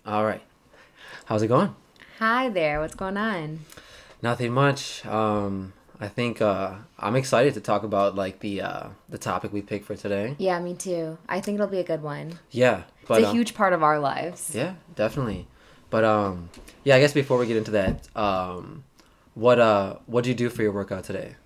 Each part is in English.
All right. How's it going? Hi there, what's going on? Nothing much. I think I'm excited to talk about like the topic we picked for today. Yeah, me too. I think it'll be a good one. Yeah, It's but a huge part of our lives. yeah, definitely. But yeah, I guess before we get into that, what'd you do for your workout today?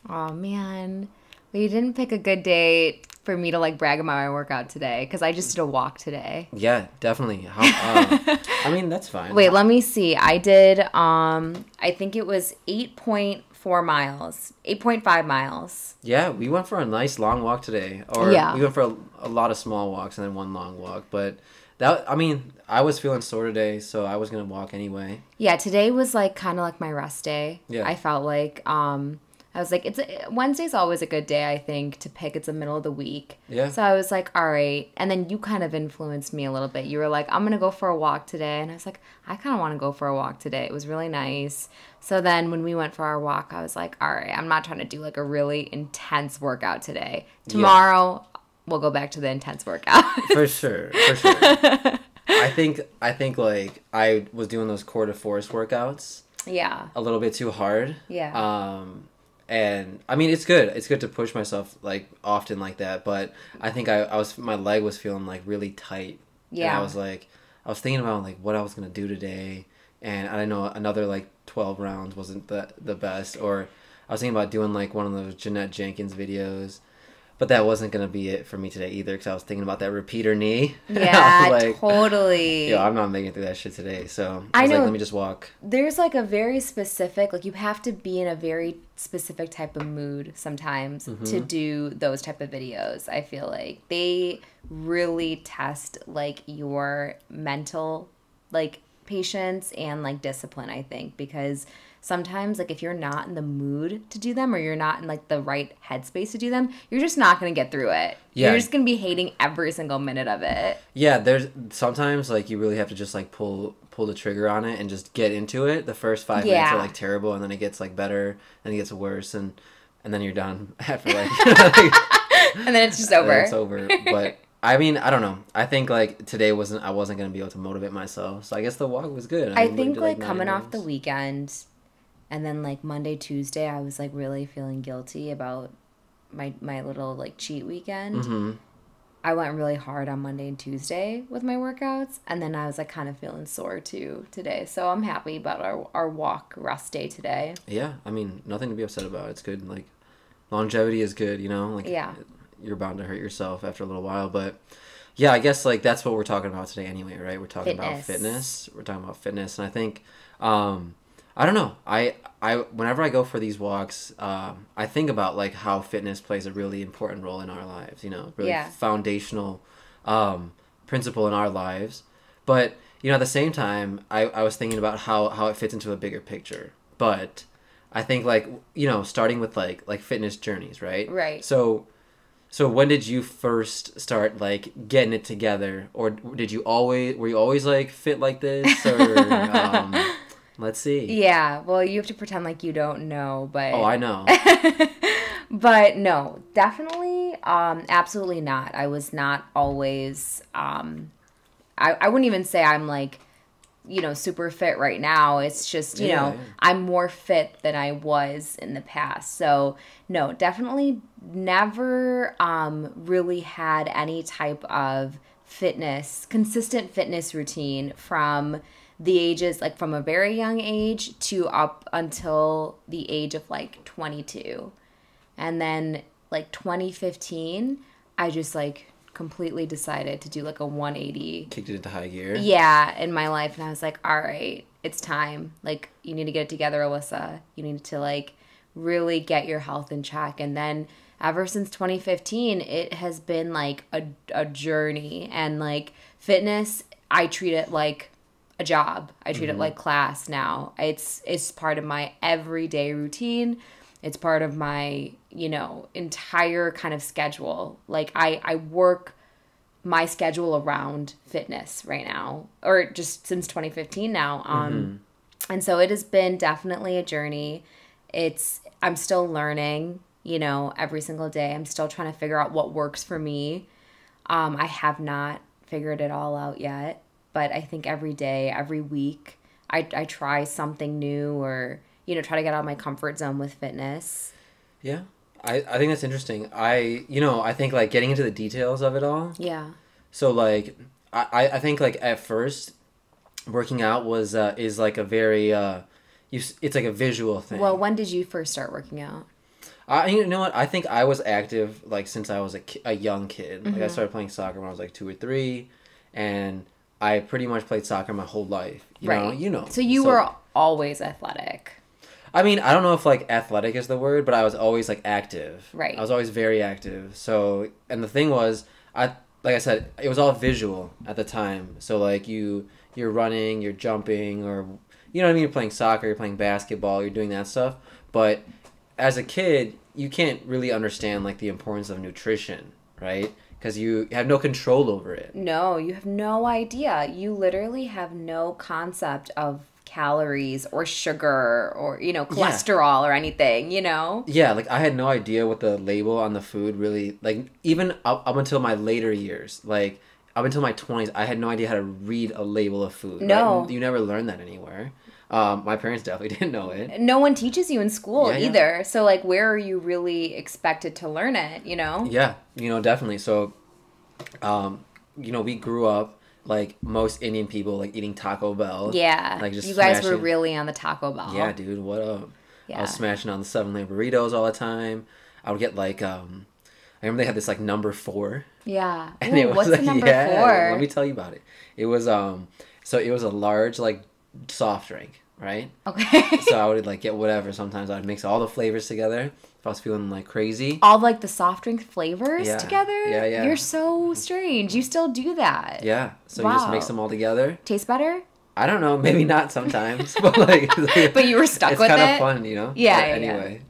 Oh man, we didn't pick a good day for me to like brag about my workout today because I just did a walk today. Yeah, definitely. I mean, that's fine. Wait, let me see. I did I think it was 8.4 miles, 8.5 miles. Yeah, we went for a nice long walk today, or Yeah. we went for a lot of small walks and then one long walk. But I mean, I was feeling sore today, so I was gonna walk anyway. Yeah, today was like kind of like my rest day. Yeah. I felt like I was like Wednesday's always a good day I think to pick. It's the middle of the week. Yeah. So I was like, all right. And then you kind of influenced me a little bit. You were like, I'm going to go for a walk today. And I was like, I kind of want to go for a walk today. It was really nice. So then when we went for our walk, I was like, all right, I'm not trying to do like a really intense workout today. Tomorrow we'll go back to the intense workout. For sure, for sure. I think like I was doing those core to force workouts Yeah. a little bit too hard. Yeah. And I mean it's good. It's good to push myself like often like that, but I think I was my leg was feeling like really tight. And Yeah. I was thinking about like what I was gonna do today, and I don't know, another like 12 rounds wasn't the best, or I was thinking about doing like one of those Jeanette Jenkins videos. But that wasn't going to be it for me today either, because I was thinking about that repeater knee. Yeah, I was like, totally. yo, I'm not making it through that shit today. So I I was like, know. let me just walk. There's like a very specific, like you have to be in a very specific type of mood sometimes to do those type of videos. I feel like they really test like your mental like patience and like discipline, I think, because sometimes like if you're not in the mood to do them or you're not in like the right headspace to do them, you're just not going to get through it. Yeah. You're just going to be hating every single minute of it. Yeah, there's sometimes like you really have to just like pull the trigger on it and just get into it. The first 5 minutes are Yeah. like terrible, and then it gets like better, and it gets worse, and then you're done after like, And then it's just over. it's over. But I mean, I don't know. I think like today I wasn't gonna be able to motivate myself, so I guess the walk was good. I mean, we think did, like 9 coming off the rounds. weekend and then like Monday, Tuesday, I was like really feeling guilty about my little like cheat weekend. Mm-hmm. I went really hard on Monday and Tuesday with my workouts, and then I was like kind of feeling sore too today. So I'm happy about our walk rest day today. Yeah, I mean, nothing to be upset about. It's good. Like, longevity is good, you know? Like, Yeah. you're bound to hurt yourself after a little while. But, yeah, I guess, like, that's what we're talking about today anyway, right? We're talking about fitness. We're talking about fitness. And I think, I don't know. Whenever I go for these walks, I think about, like, how fitness plays a really important role in our lives, you know? Really Yeah. foundational principle in our lives. But, you know, at the same time, I was thinking about how it fits into a bigger picture. But I think like, you know, starting with like fitness journeys, right? Right. So when did you first start like getting it together, or were you always like fit like this, or let's see. Yeah, well, you have to pretend like you don't know, but Oh, I know. but no, definitely absolutely not. I was not always I wouldn't even say I'm like, you know, super fit right now. It's just, you know, Yeah. I'm more fit than I was in the past. So, no, definitely never really had any type of consistent fitness routine from the ages, like from a very young age to up until the age of like 22. And then like 2015, I just like completely decided to do like a 180, Kicked it into high gear. yeah, in my life. And I was like, all right, it's time. Like, you need to get it together, Alyssa. You need to like really get your health in check. And then ever since 2015, it has been like a journey. And like fitness, I treat it like a job. I treat it like class now. It's part of my everyday routine. It's part of my, you know, entire kind of schedule. Like I work my schedule around fitness right now, or just since 2015 now. And so it has been definitely a journey. I'm still learning, you know, every single day. I'm still trying to figure out what works for me. I have not figured it all out yet. but I think every day, every week, I try something new or, you know, try to get out of my comfort zone with fitness. Yeah. I think that's interesting. I think like getting into the details of it all. Yeah. So like, I think like at first working out is like a very, it's like a visual thing. Well, when did you first start working out? You know what? I think I was active like since I was a young kid. Like I started playing soccer when I was like 2 or 3, and I pretty much played soccer my whole life. You know. So you were always athletic. I mean, I don't know if like athletic is the word, but I was always like active. Right. I was always very active. So, and the thing was, like I said, it was all visual at the time. So like you're running, you're jumping, or you know what I mean. You're playing soccer, you're playing basketball, you're doing that stuff, but as a kid, you can't really understand like the importance of nutrition, right? Because you have no control over it. No, you have no idea. You literally have no concept of calories or sugar or, you know, cholesterol or anything, you know? Yeah, like I had no idea what the label on the food really, like even up until my later years, like up until my 20s, I had no idea how to read a label of food. No. Right? You never learn that anywhere. My parents definitely didn't know it. No one teaches you in school either. So, like, where are you really expected to learn it, you know? Yeah, you know, definitely. So, you know, we grew up like most Indian people, like eating Taco Bell. Yeah. Like just you guys smashing. were really on the Taco Bell. Yeah, dude, what up? Yeah. I was smashing on the 7-layer burritos all the time. I would get like, I remember they had this like number 4. Yeah. And Ooh, it was what's like, the number 4? Let me tell you about it. It was, so it was a large like soft drink, right? Okay. So I would like get whatever. Sometimes I'd mix all the flavors together if I was feeling like crazy. All like the soft drink flavors together? Yeah. You're so strange. You still do that. Yeah. So you just mix them all together. Taste better? I don't know. Maybe not sometimes, but like. But you were stuck with it. It's kind of fun, you know. Yeah. But anyway.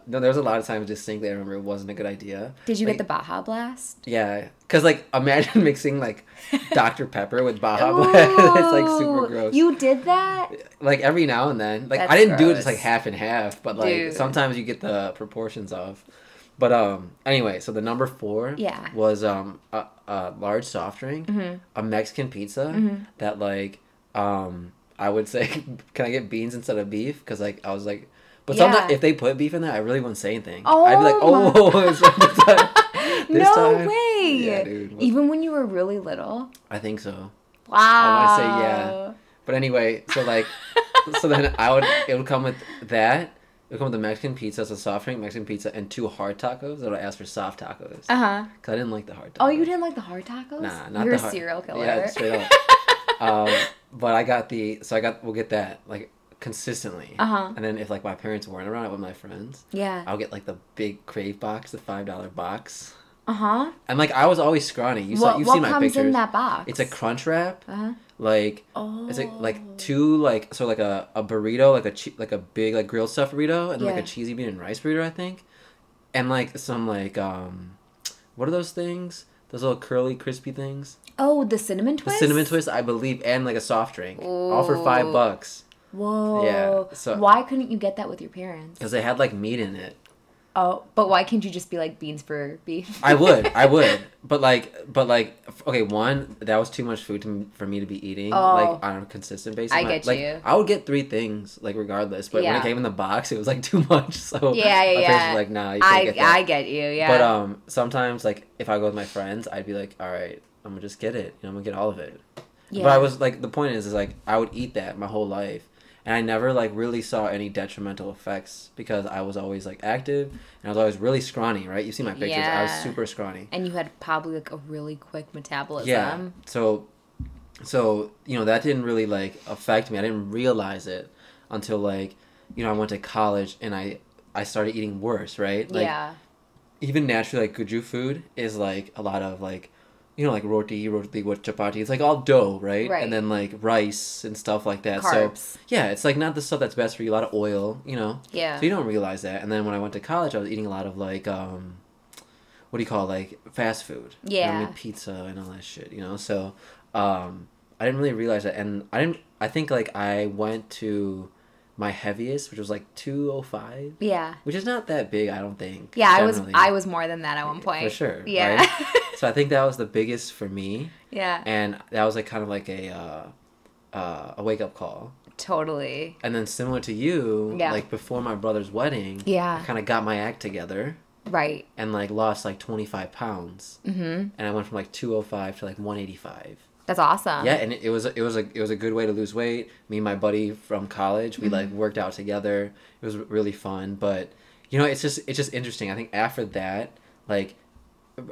No, there was a lot of times distinctly I remember it wasn't a good idea. Did you like, get the Baja Blast? Yeah, because like imagine mixing like Dr. Pepper with Baja Blast. It's like super gross. You did that? Like every now and then. Like That's I didn't do it gross. just like half and half, but like Dude. sometimes you get the proportions off. But anyway, so the number 4 was a large soft drink, a Mexican pizza that like I would say, can I get beans instead of beef? Because like I was like. But sometimes if they put beef in there, I really wouldn't say anything. Oh, I'd be like, oh, it's like this time. No way. Yeah, dude. Even when you were really little? I think so. Wow. I want to say yeah. But anyway, so like, so then it would come with that. It would come with the Mexican pizza, so soft drink, Mexican pizza, and 2 hard tacos. I would ask for soft tacos. Uh-huh. Because I didn't like the hard tacos. Oh, you didn't like the hard tacos? Nah, not You're the hard. You're a serial killer. Yeah, straight up. But I got we'll get that, like, consistently. And then if like my parents weren't around, I with my friends. Yeah. I'll get like the big Crave box, the $5 box. And like I was always scrawny. You've seen my pictures. What comes in that box? It's a crunch wrap. Like it's like 2 like so like a burrito, like a big like grilled stuffed burrito, and like a cheesy bean and rice burrito, I think, and like some like what are those things? Those little curly crispy things. Oh, the cinnamon twist. The cinnamon twist, I believe, and like a soft drink, all for $5. Whoa. Yeah. So why couldn't you get that with your parents? Because they had like meat in it. Oh, but why can't you just be like beans for beef? I would, but like, okay, one, that was too much food for me to be eating like on a consistent basis. I get you. I would get 3 things like regardless, but when it came in the box, it was like too much. So my parents were like, nah, you can't get that. I get you, yeah. But sometimes like if I go with my friends, I'd be like, all right, I'm gonna just get it. You know, I'm gonna get all of it. Yeah. But I was like, the point is like I would eat that my whole life. And I never, like, really saw any detrimental effects because I was always, like, active. And I was always really scrawny, right? You see my pictures. Yeah. I was super scrawny. And you had probably, like, a really quick metabolism. Yeah. So you know, that didn't really, like, affect me. I didn't realize it until, like, you know, I went to college and I started eating worse, right? Like, even naturally, like, Guju food is, like, a lot of, like, you know, like roti with chapati. It's like all dough, right? And then like rice and stuff like that. Carbs. So yeah, it's like not the stuff that's best for you. A lot of oil, you know. Yeah. So you don't realize that. And then when I went to college, I was eating a lot of like what do you call it? Like fast food? Yeah. You know, like pizza and all that shit. You know. So I didn't really realize that, and I think like I went to my heaviest, which was like 205. Yeah. Which is not that big, I don't think. Yeah, generally. I was more than that at one point. For sure. Yeah. Right? So I think that was the biggest for me. Yeah. And that was like kind of like a wake up call. Totally. And then similar to you, like before my brother's wedding, I kind of got my act together. Right. And like lost like 25 pounds. Mm-hmm. And I went from like 205 to like 185. That's awesome. Yeah, and it was a good way to lose weight. Me and my buddy from college, we like worked out together. It was really fun, but you know, it's just interesting. I think after that, like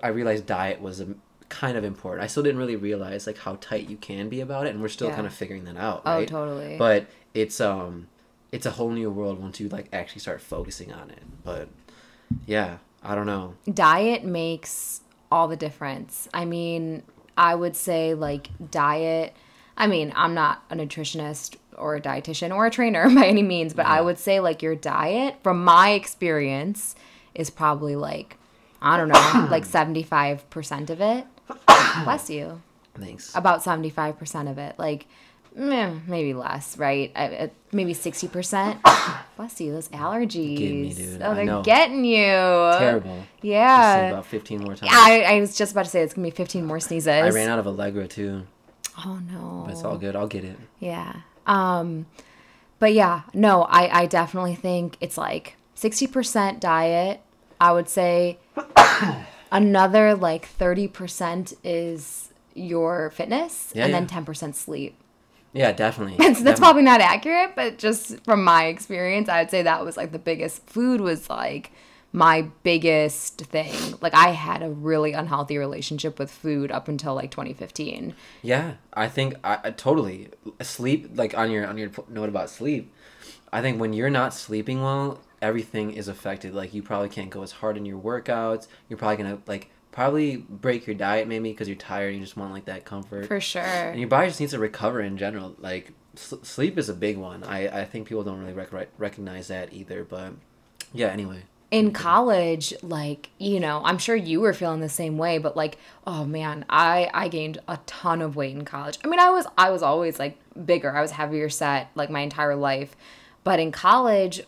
I realized diet was kind of important. I still didn't really realize like how tight you can be about it, and we're still kind of figuring that out, right? Oh, totally. But it's a whole new world once you like actually start focusing on it. But yeah, I don't know. Diet makes all the difference. I mean, I would say like diet, I mean, I'm not a nutritionist or a dietitian or a trainer by any means, but I would say like your diet, from my experience, is probably like, I don't know, like 75% of it. Bless you. Thanks. About 75% of it. Like, maybe less, right? Maybe 60%. Bless you, those allergies. Getting me, dude. Oh, they're getting you. Terrible. Yeah. Just about 15 more times. I was just about to say it's going to be 15 more sneezes. I ran out of Allegra, too. Oh, no. But it's all good. I'll get it. Yeah. But yeah, no, I definitely think it's like 60% diet. I would say another like 30% is your fitness, and then 10% sleep. Yeah, definitely. That's probably not accurate, but just from my experience, I would say that was like the biggest. Food was like my biggest thing. Like I had a really unhealthy relationship with food up until like 2015. Yeah, I think I totally sleep. Like on your note about sleep, I think when you're not sleeping well, everything is affected. Like you probably can't go as hard in your workouts. You're probably gonna like probably break your diet maybe because you're tired and you just want like that comfort. For sure. And your body just needs to recover in general. Like sleep is a big one. I think people don't really recognize that either. But yeah, anyway. In college, like, you know, I'm sure you were feeling the same way, but like, oh man, I gained a ton of weight in college. I mean, I was always like bigger. I was heavier set like my entire life. But in college,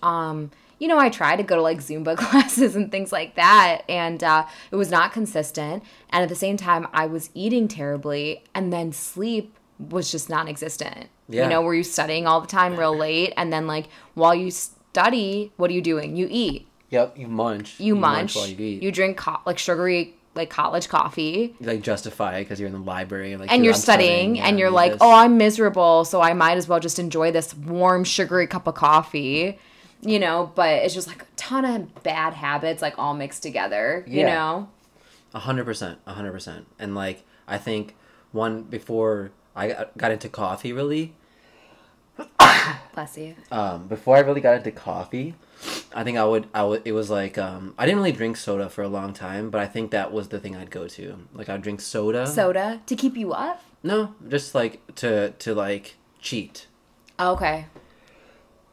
you know, I tried to go to like Zumba classes and things like that, and it was not consistent. And at the same time, I was eating terribly, and then sleep was just non-existent. Yeah. You know, were you studying all the time real late, and then like while you study, what are you doing? You eat. Yep, you munch. You munch while you eat. You drink like sugary like college coffee. You like justify it because you're in the library. Like, and you're studying, and you're like, oh, I'm miserable, so I might as well just enjoy this warm, sugary cup of coffee. You know, but it's just like a ton of bad habits, like all mixed together, you know? 100%. And like, I think before I got into coffee really. Bless you. Before I really got into coffee, I think it was like, I didn't really drink soda for a long time, but I think that was the thing I'd go to. Like I'd drink soda. Soda? To keep you up? No, just like to like cheat. Okay.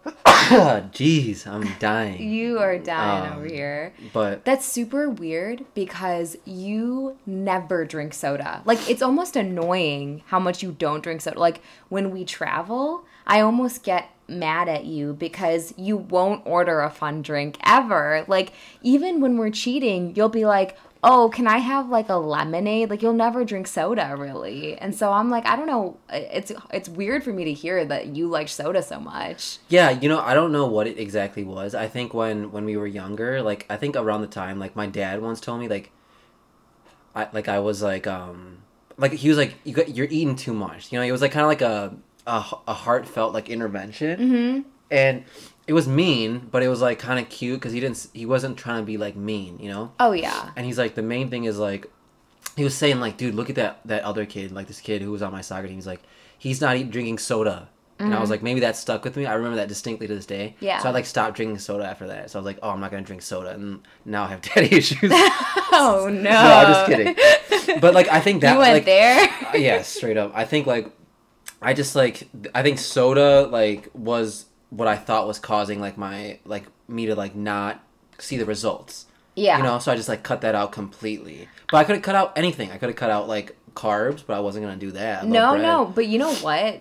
Jeez, I'm dying. You are dying over here. But that's super weird because you never drink soda. Like it's almost annoying how much you don't drink soda. Like when we travel, I almost get mad at you because you won't order a fun drink ever. Like even when we're cheating, you'll be like, oh, can I have like a lemonade? Like you'll never drink soda really. And so I'm like, I don't know. It's weird for me to hear that you like soda so much. Yeah, you know, I don't know what it exactly was. I think when we were younger, like I think around the time, like my dad once told me like I was like he was like you're eating too much. You know, it was like kind of like a heartfelt like intervention. Mm-hmm. And it was mean, but it was like kind of cute because he wasn't trying to be like mean, you know? Oh yeah. And he's like, the main thing is like, he was saying like, dude, look at that other kid, like this kid who was on my soccer team. He's like, he's not even drinking soda. Mm-hmm. And I was like, maybe that stuck with me. I remember that distinctly to this day. Yeah. So I like stopped drinking soda after that. So I was like, oh, I'm not gonna drink soda, and now I have daddy issues. Oh no. No, I'm just kidding. But like, I think that you went like, there. Yeah, straight up. I think like, I think soda like was what I thought was causing like me to like not see the results. Yeah. You know, so I just like cut that out completely. But I could have cut out anything. I could have cut out like carbs, but I wasn't gonna do that. No, but you know what?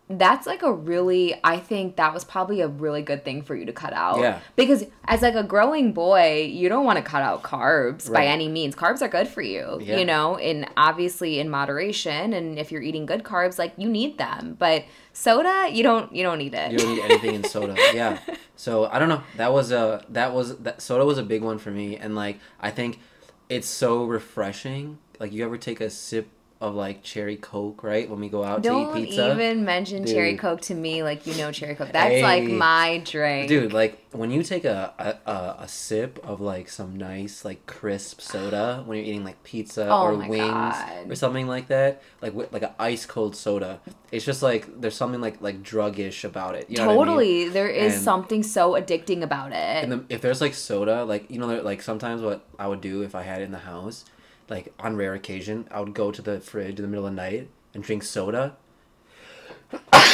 that's like I think that was probably a really good thing for you to cut out. Yeah. Because as like a growing boy, you don't want to cut out carbs by any means. Carbs are good for you, you know, and obviously in moderation. And if you're eating good carbs, like you need them. But soda, you don't need it. You don't need anything in soda. Yeah. So I don't know. That soda was a big one for me. And like, I think it's so refreshing. Like you ever take a sip of like cherry Coke, right? When we go out to eat pizza. Don't even mention cherry Coke to me like cherry Coke. That's like my drink. Dude, like when you take a sip of like some nice like crisp soda when you're eating like pizza or wings or something like that, like an ice cold soda, it's just like there's something like druggish about it. You know what I mean? There is something so addicting about it. And if there's like soda, like you know, like sometimes what I would do if I had it in the house, like on rare occasion, I would go to the fridge in the middle of the night and drink soda.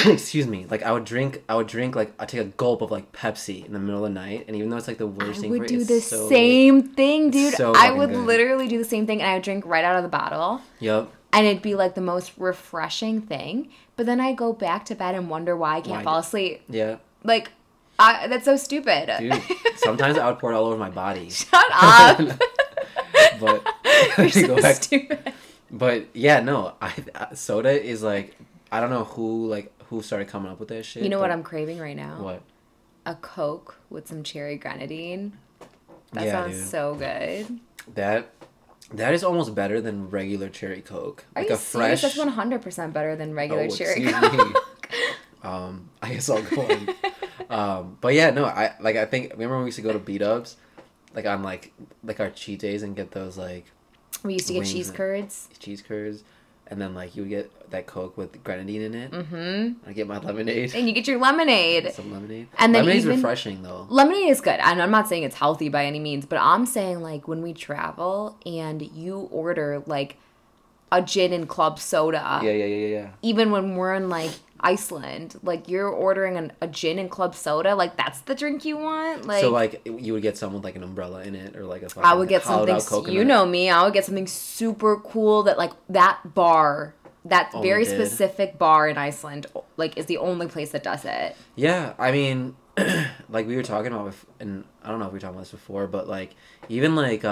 Excuse me. Like I would drink like I take a gulp of like Pepsi in the middle of the night, and even though it's like the worst thing for you, I would do the same thing, dude. So I would good. Literally do the same thing, and I would drink right out of the bottle. Yep. And it'd be like the most refreshing thing. But then I go back to bed and wonder why I can't fall asleep. Yeah. Like, that's so stupid. Dude, sometimes I would pour it all over my body. Shut up. But you're so stupid. But yeah, no, soda is like, I don't know who started coming up with that shit. You know what I'm craving right now? What? A Coke with some cherry grenadine. That sounds so good. That is almost better than regular cherry Coke. Are like you a fresh. Serious? That's 100% better than regular cherry Coke. I guess I'll go on. But yeah, no, I think remember when we used to go to B-Dubs, like on like our cheat days and get those like. We used to get cheese curds. Cheese curds. And then, like, you would get that Coke with grenadine in it. Mm-hmm. I get my lemonade. And you get your lemonade. Some lemonade. And then lemonade's refreshing, though. Lemonade is good. And I'm not saying it's healthy by any means, but I'm saying, like, when we travel and you order, like, a gin and club soda. Yeah. Even when we're in, like, Iceland, like, you're ordering a gin and club soda, like, that's the drink you want? Like, so, like, you would get some with, like, an umbrella in it or, like, a fucking I would get something, you know me, I would get something super cool that, like, that bar, that very specific bar in Iceland, like, is the only place that does it. Yeah, I mean, like, we were talking about, and I don't know if we were talking about this before, but, like, even, like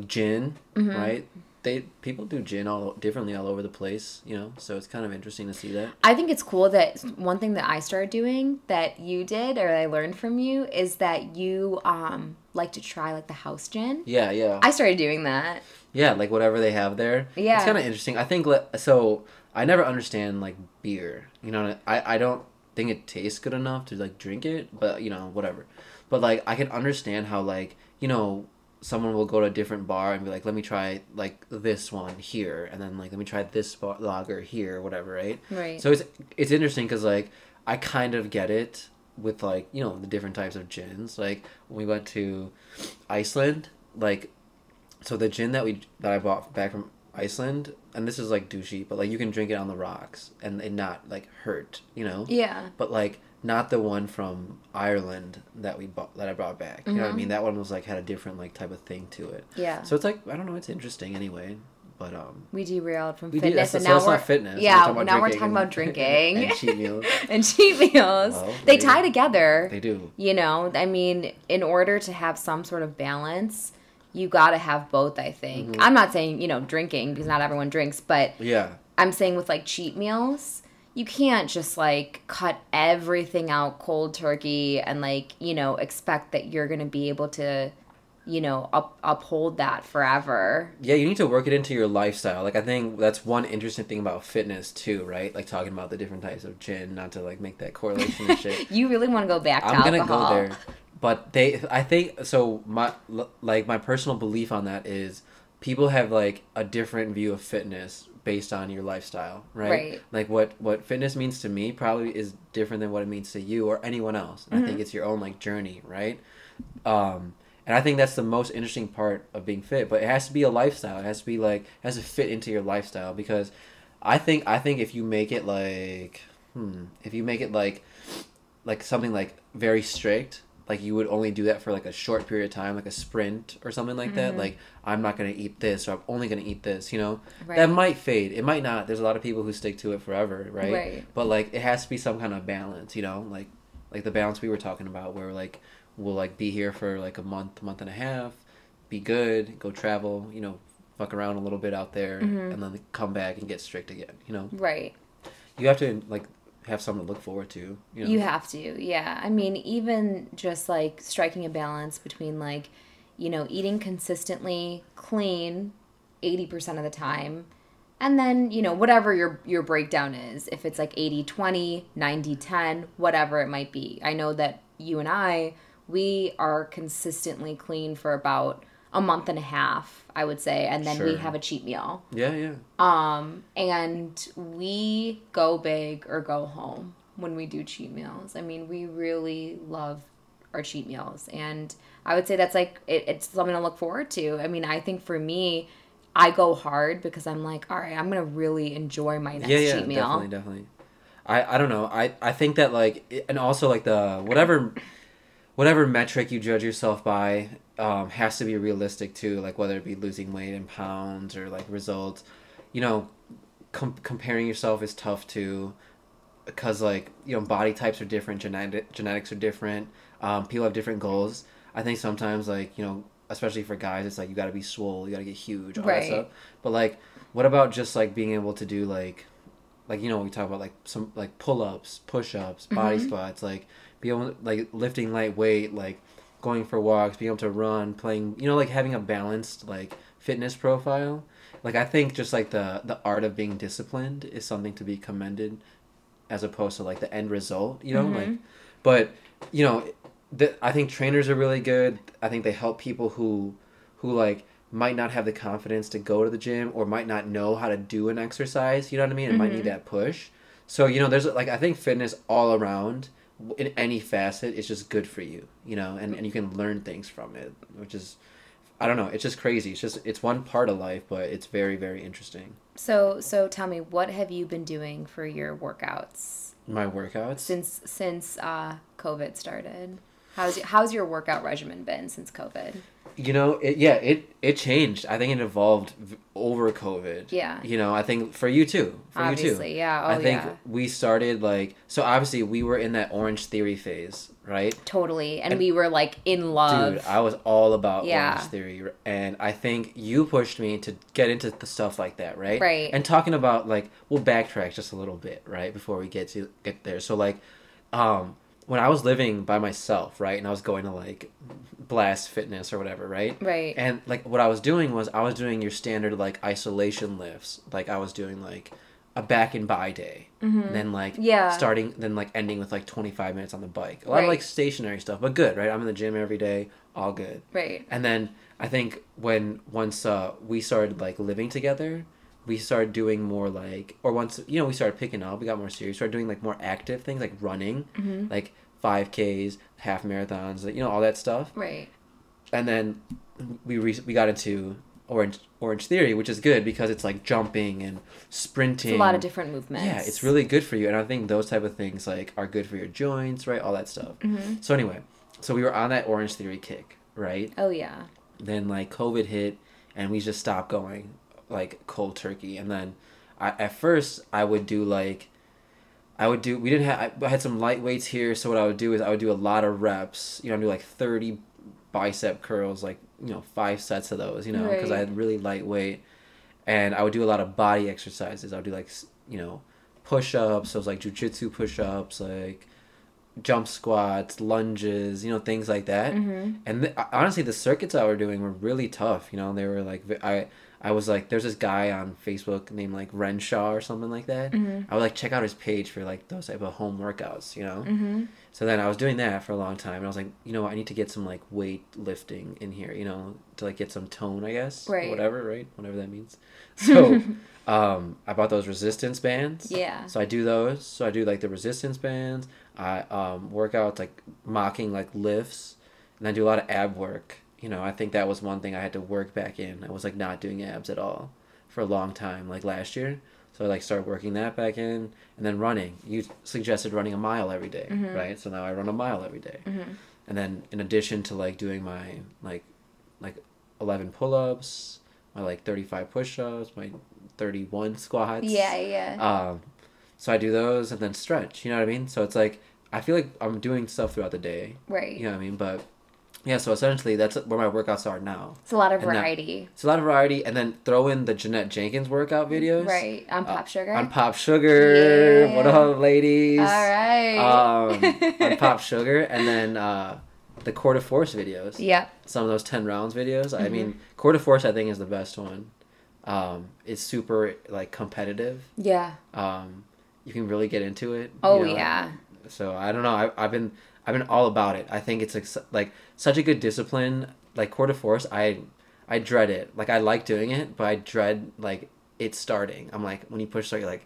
gin, right? People do gin differently all over the place, you know, so it's kind of interesting to see that. I think it's cool that one thing that I started doing that you did or I learned from you is that you like to try like the house gin. Yeah. I started doing that. Yeah, like whatever they have there. Yeah. It's kind of interesting. I think so. I never understand like beer. You know, I don't think it tastes good enough to like drink it, but you know, whatever. But like I can understand how like, you know, someone will go to a different bar and be like, let me try like this one here, and then like let me try this lager here, whatever, right? Right. So it's interesting because like I kind of get it with like, you know, the different types of gins. Like when we went to Iceland, like so the gin that I bought back from Iceland, and this is like douchey, but like you can drink it on the rocks and it not like hurt, you know? Yeah. But like not the one from Ireland that I brought back. You know what I mean? That one was like had a different like type of thing to it. Yeah. So it's like I don't know, it's interesting anyway. But we derailed from fitness, and now we're not fitness. Yeah, now we're talking about drinking and cheat meals. and cheat meals. Well, they tie together. They do. You know, I mean, in order to have some sort of balance, you got to have both. I think. Mm-hmm. I'm not saying drinking because not everyone drinks, but yeah, I'm saying with like cheat meals. You can't just, like, cut everything out cold turkey and, like, expect that you're going to be able to, uphold that forever. Yeah, you need to work it into your lifestyle. Like, I think that's one interesting thing about fitness, too, right? Like, talking about the different types of gin, not to, like, make that correlation and shit. You really want to go back to alcohol. I'm going to go there. But I think, so, my personal belief on that is people have, like, a different view of fitness based on your lifestyle, right? Like what fitness means to me probably is different than what it means to you or anyone else. And I think it's your own like journey, right? And I think that's the most interesting part of being fit, but it has to be a lifestyle. It has to be like, it has to fit into your lifestyle, because I think if you make it like something like very strict, like you would only do that for like a short period of time, like a sprint or something like that. Like, I'm not going to eat this, or I'm only going to eat this, you know? Right. That might fade. It might not. There's a lot of people who stick to it forever, right? Right. But like, it has to be some kind of balance, you know? Like the balance we were talking about, where like we'll like be here for like a month and a half, be good, go travel, you know, fuck around a little bit out there, and then come back and get strict again, you know? Right. You have to like have something to look forward to, you know? You have to, yeah. I mean, even just like striking a balance between like, you know, eating consistently clean 80% of the time, and then, you know, whatever your breakdown is, if it's like 80-20, 90-10, whatever it might be. I know that you and I, we are consistently clean for about a month and a half, I would say, and then we have a cheat meal. Yeah. And we go big or go home when we do cheat meals. I mean, we really love our cheat meals, and I would say that's like it's something to look forward to. I mean, I think for me, I go hard because I'm like, all right, I'm gonna really enjoy my next cheat meal. Definitely. I don't know. I think that like, and also like the whatever metric you judge yourself by has to be realistic too, like whether it be losing weight in pounds or like results. You know, comparing yourself is tough too, because like, you know, body types are different, genetics are different, people have different goals. I think sometimes like, you know, especially for guys, it's like you got to be swole, you got to get huge, all that stuff. But like, what about just like being able to do like you know, we talk about like some like pull-ups, push-ups, body squats, like be able to, like lifting light weight, like going for walks, being able to run, playing, you know, like having a balanced like fitness profile. Like, I think just like the art of being disciplined is something to be commended, as opposed to like the end result, you know, like, but you know, I think trainers are really good. I think they help people who like might not have the confidence to go to the gym, or might not know how to do an exercise, you know what I mean? It might need that push. So, you know, there's like, I think fitness all around in any facet is just good for you, you know, and you can learn things from it, which is, I don't know, it's just crazy. It's one part of life, but it's very, very interesting. So tell me, what have you been doing for your workouts? My workouts? Since COVID started. How's your workout regimen been since COVID? You know, it changed. I think it evolved over COVID. Yeah. You know, I think for you too. Obviously, yeah. Oh, I think we started like, so obviously we were in that Orange Theory phase, right? Totally. And we were like in love. Dude, I was all about Orange Theory. And I think you pushed me to get into the stuff like that, right? Right. And talking about like, we'll backtrack just a little bit, right? Before we get there. So like, when I was living by myself, right, and I was going to like Blast Fitness or whatever, right? Right. And like what I was doing was I was doing your standard like isolation lifts. Like I was doing like a back and by day. And then like starting, then like ending with like 25 minutes on the bike. A lot of like stationary stuff, but good, right? I'm in the gym every day, all good. Right. And then I think once we started like living together, we started doing more like, or once, you know, we started picking up, we got more serious, started doing like more active things like running, like 5Ks, half marathons, like, you know, all that stuff. Right. And then we got into Orange Theory, which is good because it's like jumping and sprinting. It's a lot of different movements. Yeah, it's really good for you. And I think those type of things like are good for your joints, right? All that stuff. So anyway, so we were on that Orange Theory kick, right? Oh, yeah. Then like COVID hit and we just stopped going like cold turkey. And then at first I would do I had some light weights here, so what I would do is I would do a lot of reps, you know, I'd do like 30 bicep curls, like, you know, 5 sets of those, you know, because I had really lightweight, and I would do a lot of body exercises. I would do like, you know, push-ups, so it was like jujitsu push-ups, like jump squats, lunges, you know, things like that. And honestly, the circuits I were doing were really tough, you know, they were like, I was like, there's this guy on Facebook named like Renshaw or something like that. I would like check out his page for like those type of home workouts, you know? So then I was doing that for a long time. And I was like, you know, I need to get some like weight lifting in here, you know, to like get some tone, I guess. Right. Whatever that means. So I bought those resistance bands. Yeah. So I do those. So I do like the resistance bands. I work out like mocking like lifts. And I do a lot of ab work. You know, I think that was one thing I had to work back in. I was like not doing abs at all for a long time, like last year. So I like started working that back in, and then running. You suggested running a mile every day, right? So now I run a mile every day. And And then in addition to like doing my like 11 pull-ups, my like 35 push-ups, my 31 squats. Yeah, yeah. So I do those and then stretch, you know what I mean? So it's like, I feel like I'm doing stuff throughout the day. Right. You know what I mean? But yeah, so essentially that's where my workouts are now. It's a lot of variety. It's a lot of variety, and then throw in the Jeanette Jenkins workout videos. Right. On Pop Sugar. On Pop Sugar. Yeah. What up, ladies? All right. On Pop Sugar, and then the Core de Force videos. Yep. Some of those 10 rounds videos. I mean, Core de Force I think is the best one. It's super like competitive. Yeah. You can really get into it. Oh, you know? yeah. So I don't know. I've been all about it. I think it's like such a good discipline. Like Core de Force, I dread it. Like I like doing it, but I dread like it starting. I'm like, when you push start, you're like,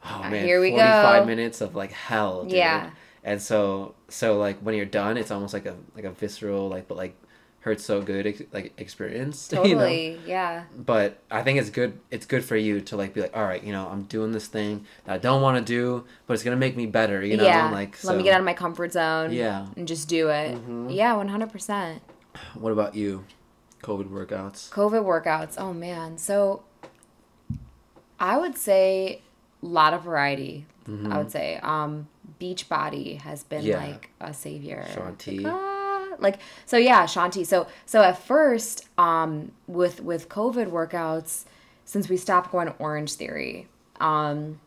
oh man, here we 45 go. minutes of like hell, dude. Yeah. And so like when you're done, it's almost like a visceral but hurts so good experience. Totally. You know? Yeah. But I think it's good. It's good for you to like be like, all right, I'm doing this thing that I don't want to do, but it's gonna make me better. You know, yeah. like Let me get out of my comfort zone. Yeah. And just do it. Mm-hmm. Yeah, 100%. What about you? COVID workouts. COVID workouts. Oh man. So I would say a lot of variety. Mm-hmm. I would say Beachbody has been like a savior. Shanti. So yeah, Shanti. So at first with COVID workouts, since we stopped going to Orange Theory, and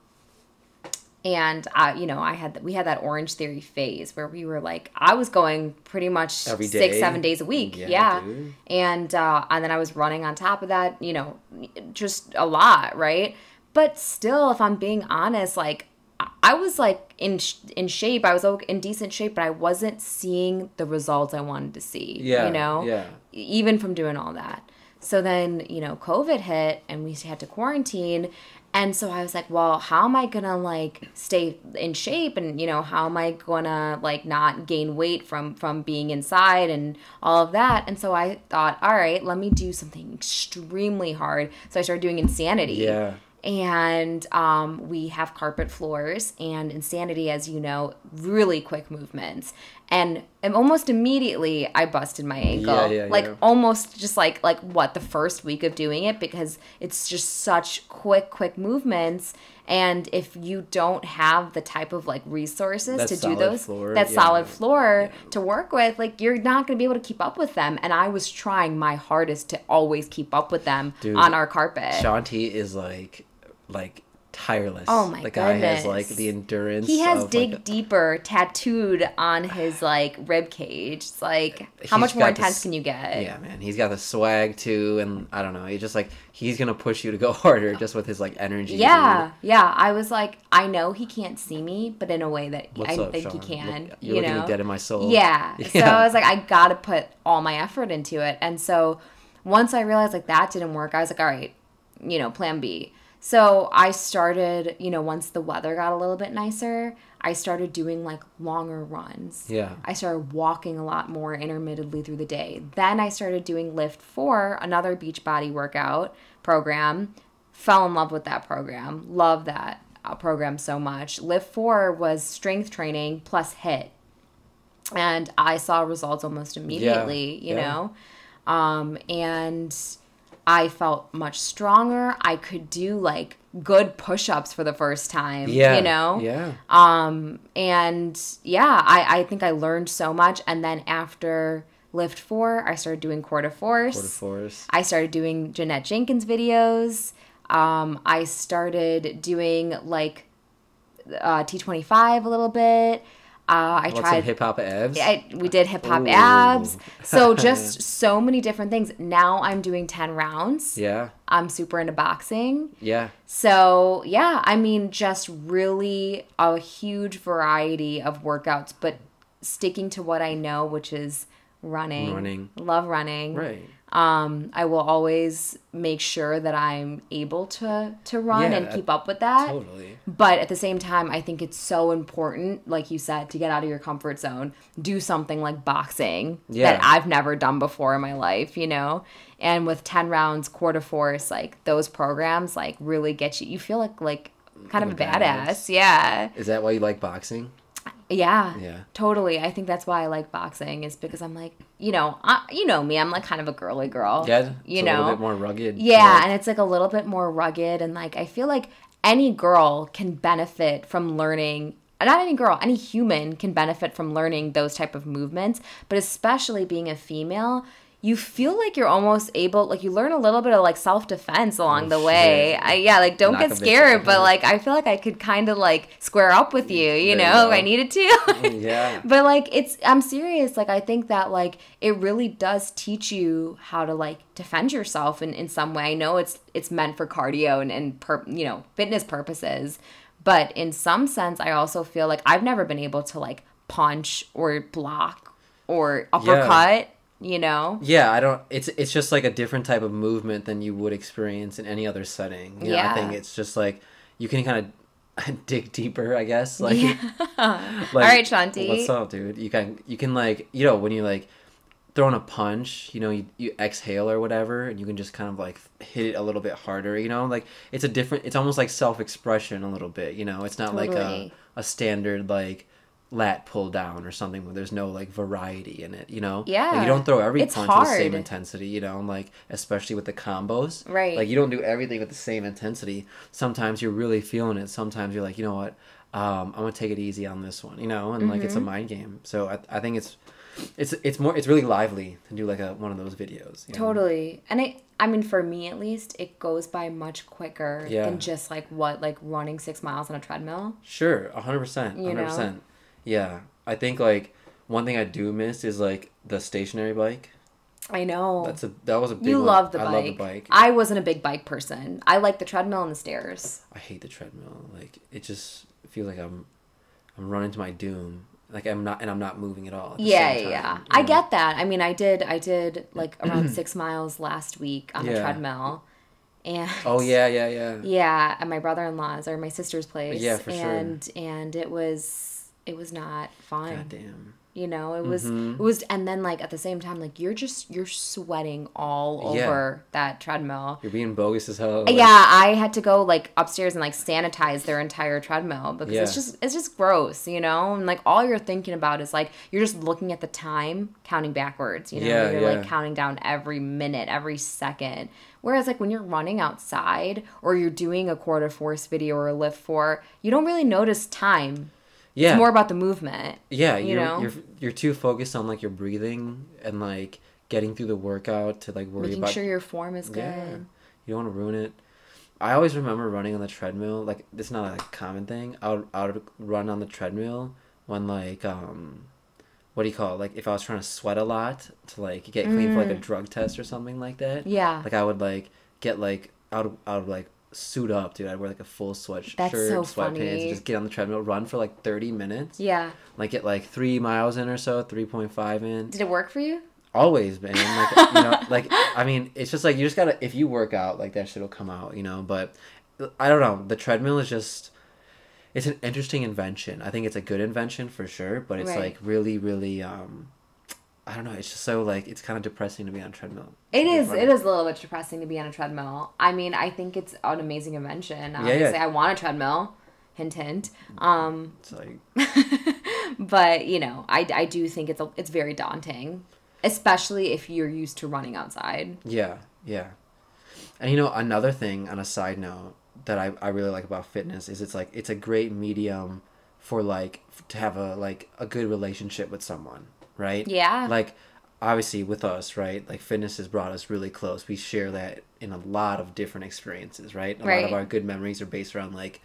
we had that Orange Theory phase where we were like, I was going pretty much every day, 6-7 days a week. Yeah. And then I was running on top of that, just a lot. Right. But still, if I'm being honest, like I was like in shape. I was in decent shape, but I wasn't seeing the results I wanted to see. Yeah. Yeah. Even from doing all that. So then, COVID hit and we had to quarantine. And so I was like, well, how am I going to like stay in shape? And, how am I going to like not gain weight from being inside and all of that? And so I thought, all right, let me do something extremely hard. So I started doing Insanity. Yeah. And we have carpet floors and Insanity, as you know, really quick movements. And almost immediately I busted my ankle. Almost just like what, the first week of doing it, because it's just such quick movements. And if you don't have the type of like resources to do those, solid floor to work with, like you're not going to be able to keep up with them. And I was trying my hardest to always keep up with them on our carpet. Shanti is like tireless. Oh my the goodness. guy has like the endurance. He has Dig Deeper tattooed on his like rib cage. It's like, how much more intense can you get? Yeah, man. He's got the swag too, and I don't know. He's just like, he's gonna push you to go harder just with his like energy. Yeah. I was like, I know he can't see me, but in a way that I think he can. You're looking me dead in my soul. Yeah. So I was like, I gotta put all my effort into it. And so once I realized like that didn't work, I was like, all right, plan B. So I started, once the weather got a little bit nicer, I started doing like longer runs. Yeah. I started walking a lot more intermittently through the day. Then I started doing Lift 4, another Beachbody workout program. Fell in love with that program. Love that program so much. Lift 4 was strength training plus HIIT. And I saw results almost immediately, you know. And I felt much stronger. I could do like good push-ups for the first time, Yeah. And yeah, I think I learned so much. And then after Lift 4, I started doing Core de Force. I started doing Jeanette Jenkins videos. I started doing like T25 a little bit. I tried some hip hop abs. We did hip hop abs. So just so many different things. Now I'm doing 10 rounds. Yeah. I'm super into boxing. Yeah. So yeah, I mean, just really a huge variety of workouts, but sticking to what I know, which is running. Love running. Right. I will always make sure that I'm able to run and keep up with that. Totally. But at the same time, I think it's so important, like you said, to get out of your comfort zone. Do something like boxing that I've never done before in my life, And with 10 rounds, Core de Force, like those programs, like really get you. You feel like kind of a badass. Yeah. Is that why you like boxing? Yeah. Yeah. Totally. I think that's why I like boxing is because I'm like, you know me, I'm like kind of a girly girl. Yeah. You It's a know? little bit more rugged. Yeah, and it's like a little bit more rugged and like I feel like any girl can benefit from learning not any girl, any human can benefit from learning those type of movements, but especially being a female, you feel like you're almost able, like you learn a little bit of like self-defense along the way. Like don't Knock a get bitch scared, out. but like I feel like I could kind of like square up with you, you There you know, go. if I needed to. Yeah. But like I'm serious, like I think that like it really does teach you how to like defend yourself in some way. I know it's meant for cardio and fitness purposes, but in some sense I also feel like I've never been able to like punch or block or uppercut. Yeah, I don't. It's just like a different type of movement than you would experience in any other setting. You know, I think it's just like you can kind of dig deeper, I guess. Like, All right, Shanti. What's up, dude? You can like when you like throw in a punch, you exhale or whatever, and you can just kind of like hit it a little bit harder. Like it's almost like self-expression a little bit. It's not like a standard like lat pull down or something where there's no like variety in it, Yeah. Like, you don't throw every it's punch hard. with the same intensity, like especially with the combos. Right. Like you don't do everything with the same intensity. Sometimes you're really feeling it. Sometimes you're like, you know what? I'm gonna take it easy on this one, and like it's a mind game. So I think it's really lively to do like one of those videos. Totally. And I mean, for me at least, it goes by much quicker than just like running 6 miles on a treadmill. Sure, 100%, 100%. Yeah, I think like one thing I do miss is like the stationary bike. I know. That was a big You one. love the I bike. love the bike. I wasn't a big bike person. I like the treadmill and the stairs. I hate the treadmill. Like it just feels like I'm running to my doom. Like I'm not moving at all. At the same time, I get that. I mean, I did like around 6 miles last week on the treadmill. And oh yeah. Yeah, at my brother-in-law's or my sister's place. Yeah, for sure. And it was not fun. God damn. It was, and then like at the same time, like you're sweating all over that treadmill. You're being bogus as hell. Yeah, I had to go like upstairs and like sanitize their entire treadmill because it's just gross, and like all you're thinking about is like you're just looking at the time, counting backwards, you're like counting down every minute, every second. Whereas like when you're running outside or you're doing a quarter force video or a lift 4, you don't really notice time. Yeah. It's more about the movement. Yeah, you're too focused on like your breathing and like getting through the workout to like worry about making sure your form is good. Yeah. You don't want to ruin it. I always remember running on the treadmill. Like it's not a common thing. I would run on the treadmill when like what do you call it? Like if I was trying to sweat a lot to like get clean for like a drug test or something like that. Yeah. Like I would like get like I would like suit up, dude. I'd wear like a full sweatshirt, so sweatpants, and just get on the treadmill, run for like 30 minutes. Yeah. Like get like 3 miles in or so, 3.5 in. Did it work for you? Always, man. Like like I mean, it's just like you just gotta, if you work out, like that shit will come out, But I don't know. The treadmill is just, it's an interesting invention. I think it's a good invention for sure, but it's like really, really I don't know. It's just so like it's kind of depressing to be on a treadmill. It is a little bit depressing to be on a treadmill. I mean, I think it's an amazing invention. Obviously, I want a treadmill. Hint, hint. It's like, but I do think it's very daunting, especially if you're used to running outside. Yeah. And another thing on a side note that I really like about fitness is it's a great medium for like to have a good relationship with someone. Right? Yeah. Like, obviously with us, right? Like, fitness has brought us really close. We share that in a lot of different experiences, right? A lot of our good memories are based around, like,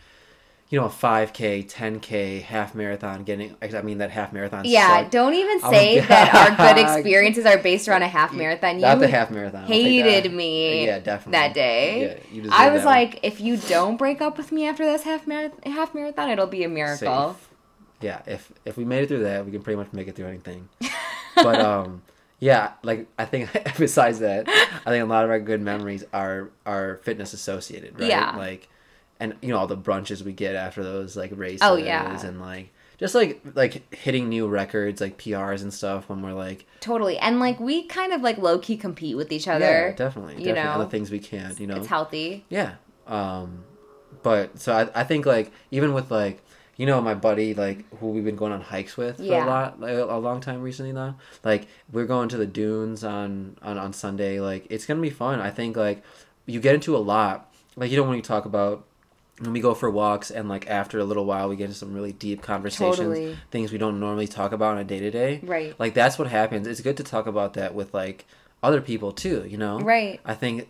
a 5K, 10K, half marathon, that half marathon. Yeah, sucked. don't even say that our good experiences are based around a half marathon. Not the half marathon. Hated me definitely. That day. Yeah, I was like, if you don't break up with me after this half marathon, it'll be a miracle. Safe. Yeah, if we made it through that, we can pretty much make it through anything. But yeah, like I think besides that, I think a lot of our good memories are fitness associated, right? Yeah. Like, and all the brunches we get after those like races. Oh yeah. And like just like hitting new records, like PRs and stuff when we're like totally, and like we kind of like low key compete with each other. Yeah, definitely. On the things we can't, It's healthy. Yeah. But so I think like even with like you know, my buddy, like, who we've been going on hikes with for a long time recently now. Like, we're going to the dunes on Sunday. Like, it's gonna be fun. I think, like, you get into a lot. Like, you know, when you talk about when we go for walks and, like, after a little while we get into some really deep conversations, things we don't normally talk about on a day-to-day. Right. Like, that's what happens. It's good to talk about that with, like, other people, too, you know? Right. I think,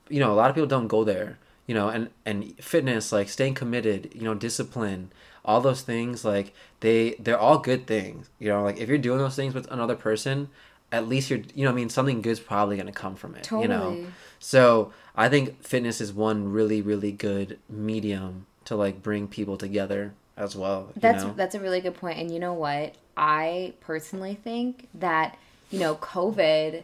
you know, a lot of people don't go there, you know, and fitness, like, staying committed, you know, discipline, all those things, like, they're all good things, you know? Like, if you're doing those things with another person, at least you're, you know, I mean, something good's probably going to come from it, you know? So I think fitness is one really, really good medium to, like, bring people together as well. That's a really good point. And you know what? I personally think that, you know, COVID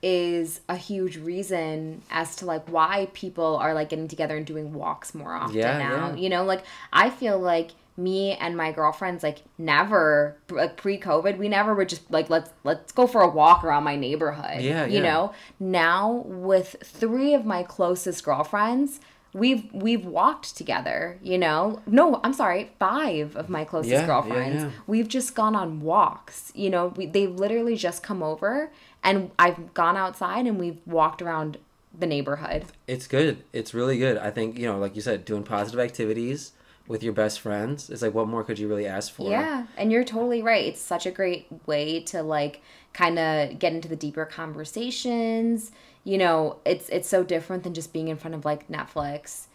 is a huge reason as to, like, why people are, like, getting together and doing walks more often now. You know, like, I feel like me and my girlfriends, like, never, like, pre-COVID, we never were just like, let's go for a walk around my neighborhood. You know, now with 3 of my closest girlfriends, we've walked together, you know. No, I'm sorry, 5 of my closest girlfriends. We've just gone on walks, you know. They literally just come over and I've gone outside and we've walked around the neighborhood. It's good. It's really good. I think, you know, like you said, doing positive activities with your best friends, it's like, what more could you really ask for? Yeah, and you're totally right. It's such a great way to, like, kind of get into the deeper conversations. You know, it's so different than just being in front of, like, Netflix,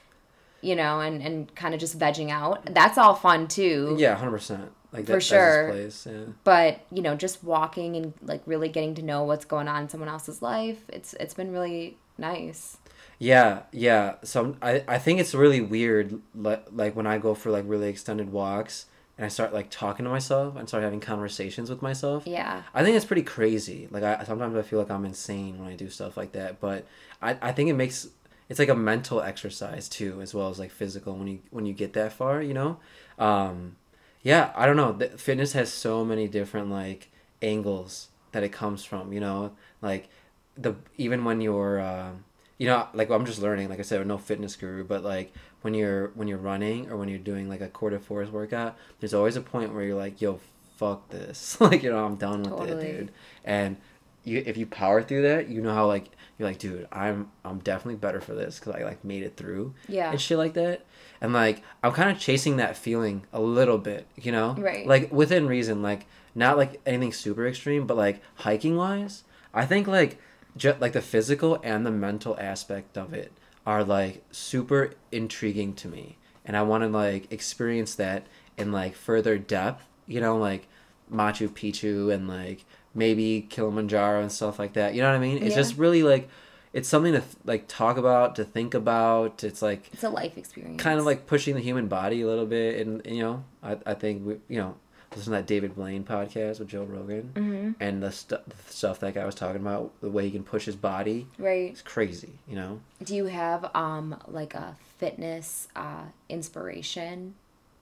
you know, and kind of just vegging out. That's all fun too. Yeah, 100%. Like, for sure. That's place, yeah. But, you know, just walking and, like, really getting to know what's going on in someone else's life, it's been really nice. Yeah. So I think it's really weird, like, when I go for, like, really extended walks and I start, like, talking to myself and start having conversations with myself. Yeah. I think it's pretty crazy. Like, sometimes I feel like I'm insane when I do stuff like that. But I think it's like a mental exercise too, as well as, like, physical when you get that far, you know? Yeah, I don't know. Fitness has so many different, like, angles that it comes from, you know? Like, even when you're... you know, like, I'm just learning, like I said, I'm no fitness guru, but, like, when you're running or when you're doing, like, a quarter force workout, there's always a point where you're like, yo, fuck this. Like, you know, I'm done with it, dude. And if you power through that, you know how, like, you're like, dude, I'm definitely better for this because I, like, made it through. Yeah. And shit like that. And, like, I'm kind of chasing that feeling a little bit, you know? Right. Like, within reason, like, not, like, anything super extreme, but, like, hiking-wise, I think, like, like, the physical and the mental aspect of it are, like, super intriguing to me, and I want to, like, experience that in, like, further depth, you know, like Machu Picchu and, like, maybe Kilimanjaro and stuff like that, you know what I mean? It's just really, like, it's something to, like, talk about, to think about. It's, like, it's a life experience, kind of, like, pushing the human body a little bit. And you know, I think we, you know, listen to that David Blaine podcast with Joe Rogan, and the stuff that guy was talking about, the way he can push his body, right? It's crazy, you know. Do you have like a fitness inspiration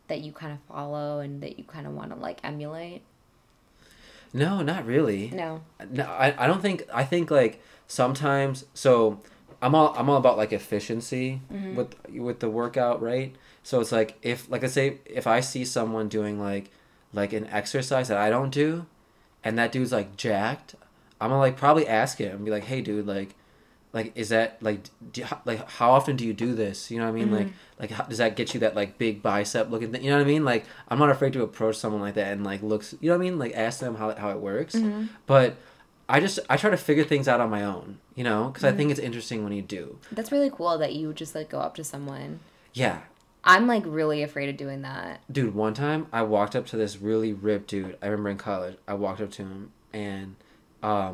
that you kind of follow and that you kind of want to, like, emulate? No, not really. No, I don't think. I think, like, sometimes. So I'm all about, like, efficiency with the workout, right? So it's like, if, like, let's say if I see someone doing, like an exercise that I don't do, and that dude's, like, jacked, I'm gonna, like, probably ask him and be like, hey, dude, like is that, like, like, how often do you do this? You know what I mean? Like how, does that get you that, like, big bicep looking thing? You know what I mean? Like, I'm not afraid to approach someone like that and, like, looks, you know what I mean? Like, ask them how it works. But I try to figure things out on my own, you know, because I think it's interesting when you do. That's really cool that you just, like, go up to someone. Yeah. I'm, like, really afraid of doing that. Dude, one time I walked up to this really ripped dude. I remember in college, I walked up to him and I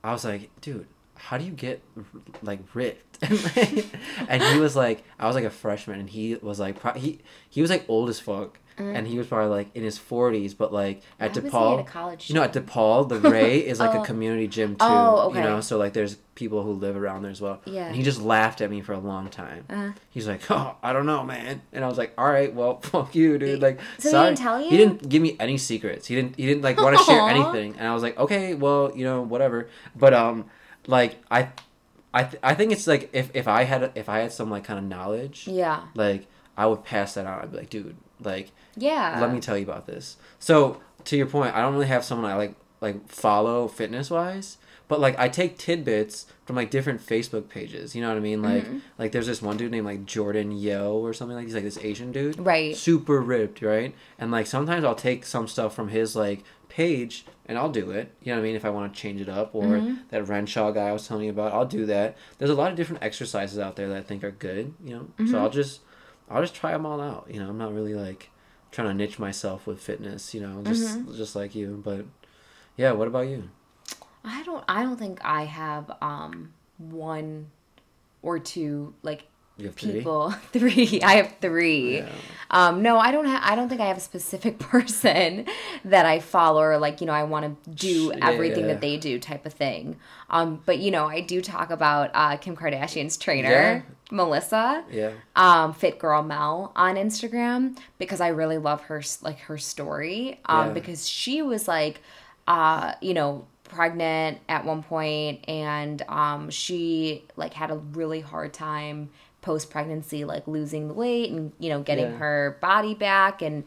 was like, dude, how do you get, like, ripped? And he was like, I was, like, a freshman, and he was, like, he was, like, old as fuck. And he was probably, like, in his 40s, but, like, at DePaul, at a college, you know, at DePaul, the Ray is, like, a community gym too. Oh, okay. You know, so, like, there's people who live around there as well. Yeah. And he just laughed at me for a long time. He's like, oh, I don't know, man. And I was like, all right, well, fuck you, dude. Like, so sorry. He didn't tell you? He didn't give me any secrets. He didn't like, want to share anything. And I was like, okay, well, you know, whatever. But like, I think it's like, if I had some, like, kind of knowledge, yeah, like, I would pass that out. I'd be like, dude, like, yeah, let me tell you about this. So to your point, I don't really have someone I like follow fitness wise, but like I take tidbits from like different Facebook pages. You know what I mean? Like there's this one dude named like Jordan Yo or something like. He's like this Asian dude, right? Super ripped, right? And like sometimes I'll take some stuff from his like page and I'll do it. You know what I mean? If I want to change it up, or that Renshaw guy I was telling you about, I'll do that. There's a lot of different exercises out there that I think are good. You know, so I'll just try them all out. You know, I'm not really like trying to niche myself with fitness. You know, just like you, but. Yeah, what about you? I don't think I have one or two like You have people. Three. I have three. Yeah. No, I don't think I have a specific person that I follow or like, I want to do everything that they do type of thing. But I do talk about Kim Kardashian's trainer, Melissa. Yeah. Fit Girl Mel on Instagram, because I really love her story. Because she was like pregnant at one point, and she like had a really hard time post-pregnancy, like losing the weight and getting her body back. And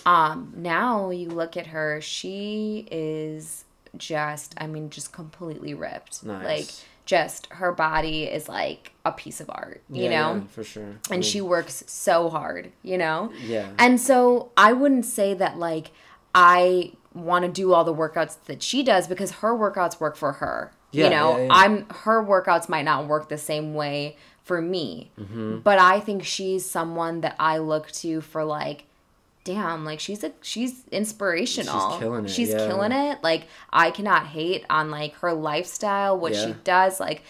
now you look at her, she is just completely ripped. Nice. Like just her body is like a piece of art, you know? Yeah, for sure. And she works so hard, Yeah. And so I wouldn't say that like I want to do all the workouts that she does, because her workouts work for her. Her workouts might not work the same way for me. But I think she's someone that I look to for like, damn, like she's inspirational. She's killing it. She's killing it. Like I cannot hate on like her lifestyle, what she does, like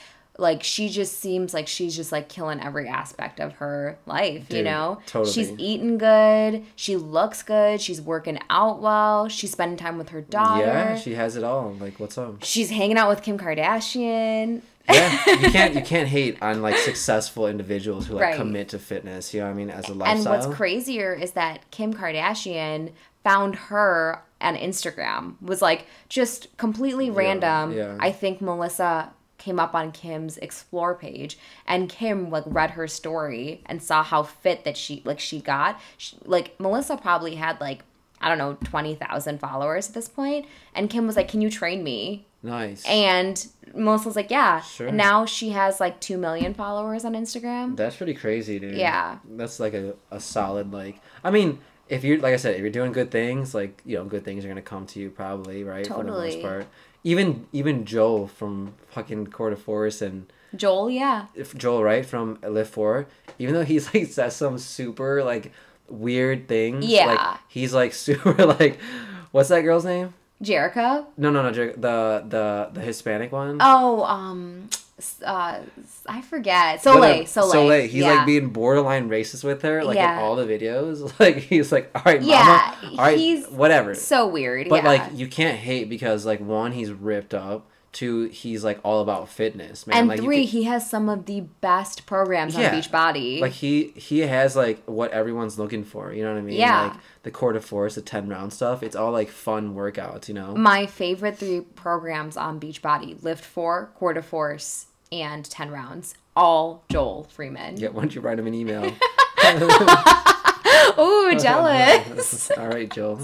she just seems like she's just like killing every aspect of her life. Dude, totally. She's eating good, she looks good, she's working out well, she's spending time with her daughter. Yeah, she has it all. Like, what's up? She's hanging out with Kim Kardashian. Yeah, you can't hate on like successful individuals who like commit to fitness, you know what I mean, as a lifestyle. And what's crazier is that Kim Kardashian found her on Instagram, was like just completely random. Yeah. I think Melissa came up on Kim's explore page, and Kim like read her story and saw how fit that she got. Melissa probably had like, I don't know, 20,000 followers at this point, and Kim was like, "Can you train me?" Nice. And Melissa was like, "Yeah." Sure. And now she has like 2 million followers on Instagram. That's pretty crazy, dude. Yeah. That's like a solid, like, I mean, if you're, like I said, if you're doing good things, like, good things are going to come to you probably, right? Totally. For the most part. Even Joel from fucking Court de Force and... Joel, yeah. Joel, right? From Lift 4. Even though he's, like, says some super, like, weird things. Yeah. Like, he's, like, super, like... What's that girl's name? Jericho? No, the Hispanic one. Oh, I forget. Soleil. He's like being borderline racist with her, like in all the videos. Like he's like, all right, mama, all right, he's whatever. So weird. But like, you can't hate because like 1, he's ripped up. 2, he's like all about fitness, man. And like, 3, he has some of the best programs on Beachbody. Like he has like what everyone's looking for. You know what I mean? Yeah. Like the Court de Force, the 10-round stuff. It's all like fun workouts. You know. My favorite 3 programs on Beachbody: Lift 4, Court de Force, and 10 rounds. All Joel Freeman. Yeah. Why don't you write him an email? Ooh, jealous. All right, Joel.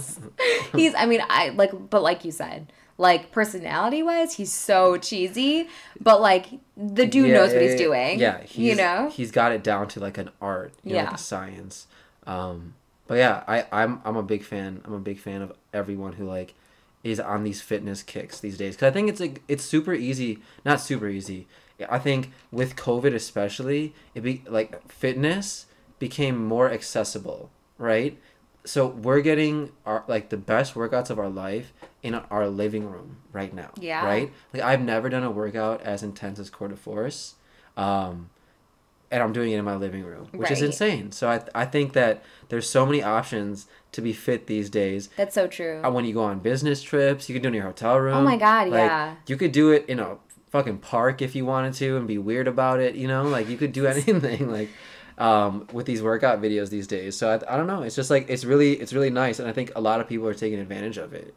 But like you said, like personality-wise, he's so cheesy, but like the dude knows what he's doing. Yeah, he's got it down to like an art, like a science. But yeah, I'm a big fan. I'm a big fan of everyone who like is on these fitness kicks these days, because I think it's super easy. Not super easy. I think with COVID especially, fitness became more accessible, right? So we're getting the best workouts of our life in our living room right now. Yeah. Right? Like I've never done a workout as intense as Court de Force. And I'm doing it in my living room, which is insane. So I think that there's so many options to be fit these days. That's so true. When you go on business trips, you can do it in your hotel room. Oh my God, yeah. You could do it in a fucking park if you wanted to and be weird about it, Like you could do anything with these workout videos these days. So I don't know. It's just like it's really nice, and I think a lot of people are taking advantage of it.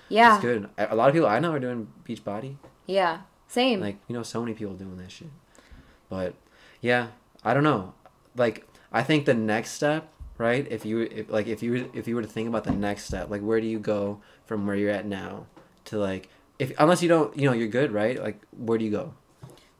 Yeah, it's good. A lot of people I know are doing Beachbody. Yeah, same. So many people doing that shit. But yeah, I don't know. Like I think the next step, right? If you were to think about the next step, like where do you go from where you're at now to like if unless you don't, you're good, right? Like where do you go?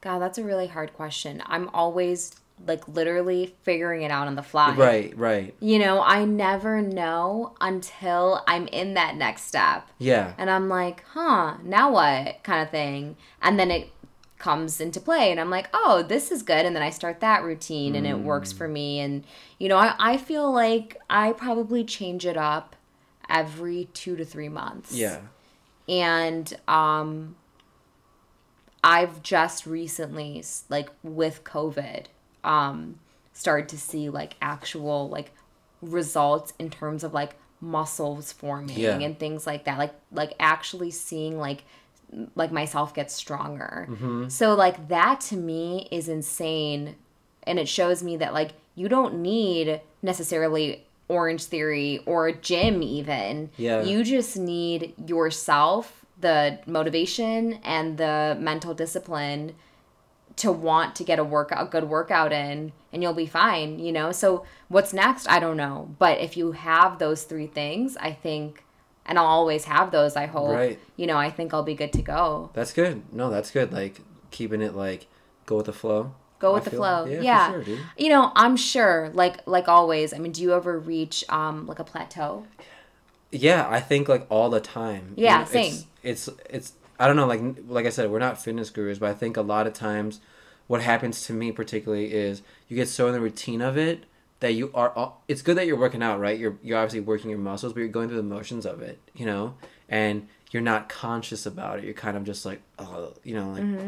God, that's a really hard question. I'm always like literally figuring it out on the fly. Right. I never know until I'm in that next step. Yeah. And I'm like, now what kind of thing. And then it comes into play and I'm like, oh, this is good. And then I start that routine and it works for me. And, I feel like I probably change it up every 2 to 3 months. Yeah. And I've just recently, like with COVID, started to see like actual like results in terms of like muscles forming and things like that. Like actually seeing like myself get stronger. So like that to me is insane, and it shows me that like you don't need necessarily Orange Theory or a gym even. Yeah. You just need yourself, the motivation and the mental discipline to want to get a good workout in, and you'll be fine, So what's next? I don't know. But if you have those 3 things, I think, and I'll always have those, I hope, right. I think I'll be good to go. That's good. No, that's good. Like keeping it like go with the flow. Go with the flow. Yeah. For sure, dude. I'm sure, like always. I mean, do you ever reach like a plateau? Yeah, I think like all the time. Yeah, same. It's I don't know, like I said, we're not fitness gurus, but I think a lot of times what happens to me particularly is you get so in the routine of it that you are it's good that you're working out, right? You're obviously working your muscles, but you're going through the motions of it, and you're not conscious about it. You're kind of just like,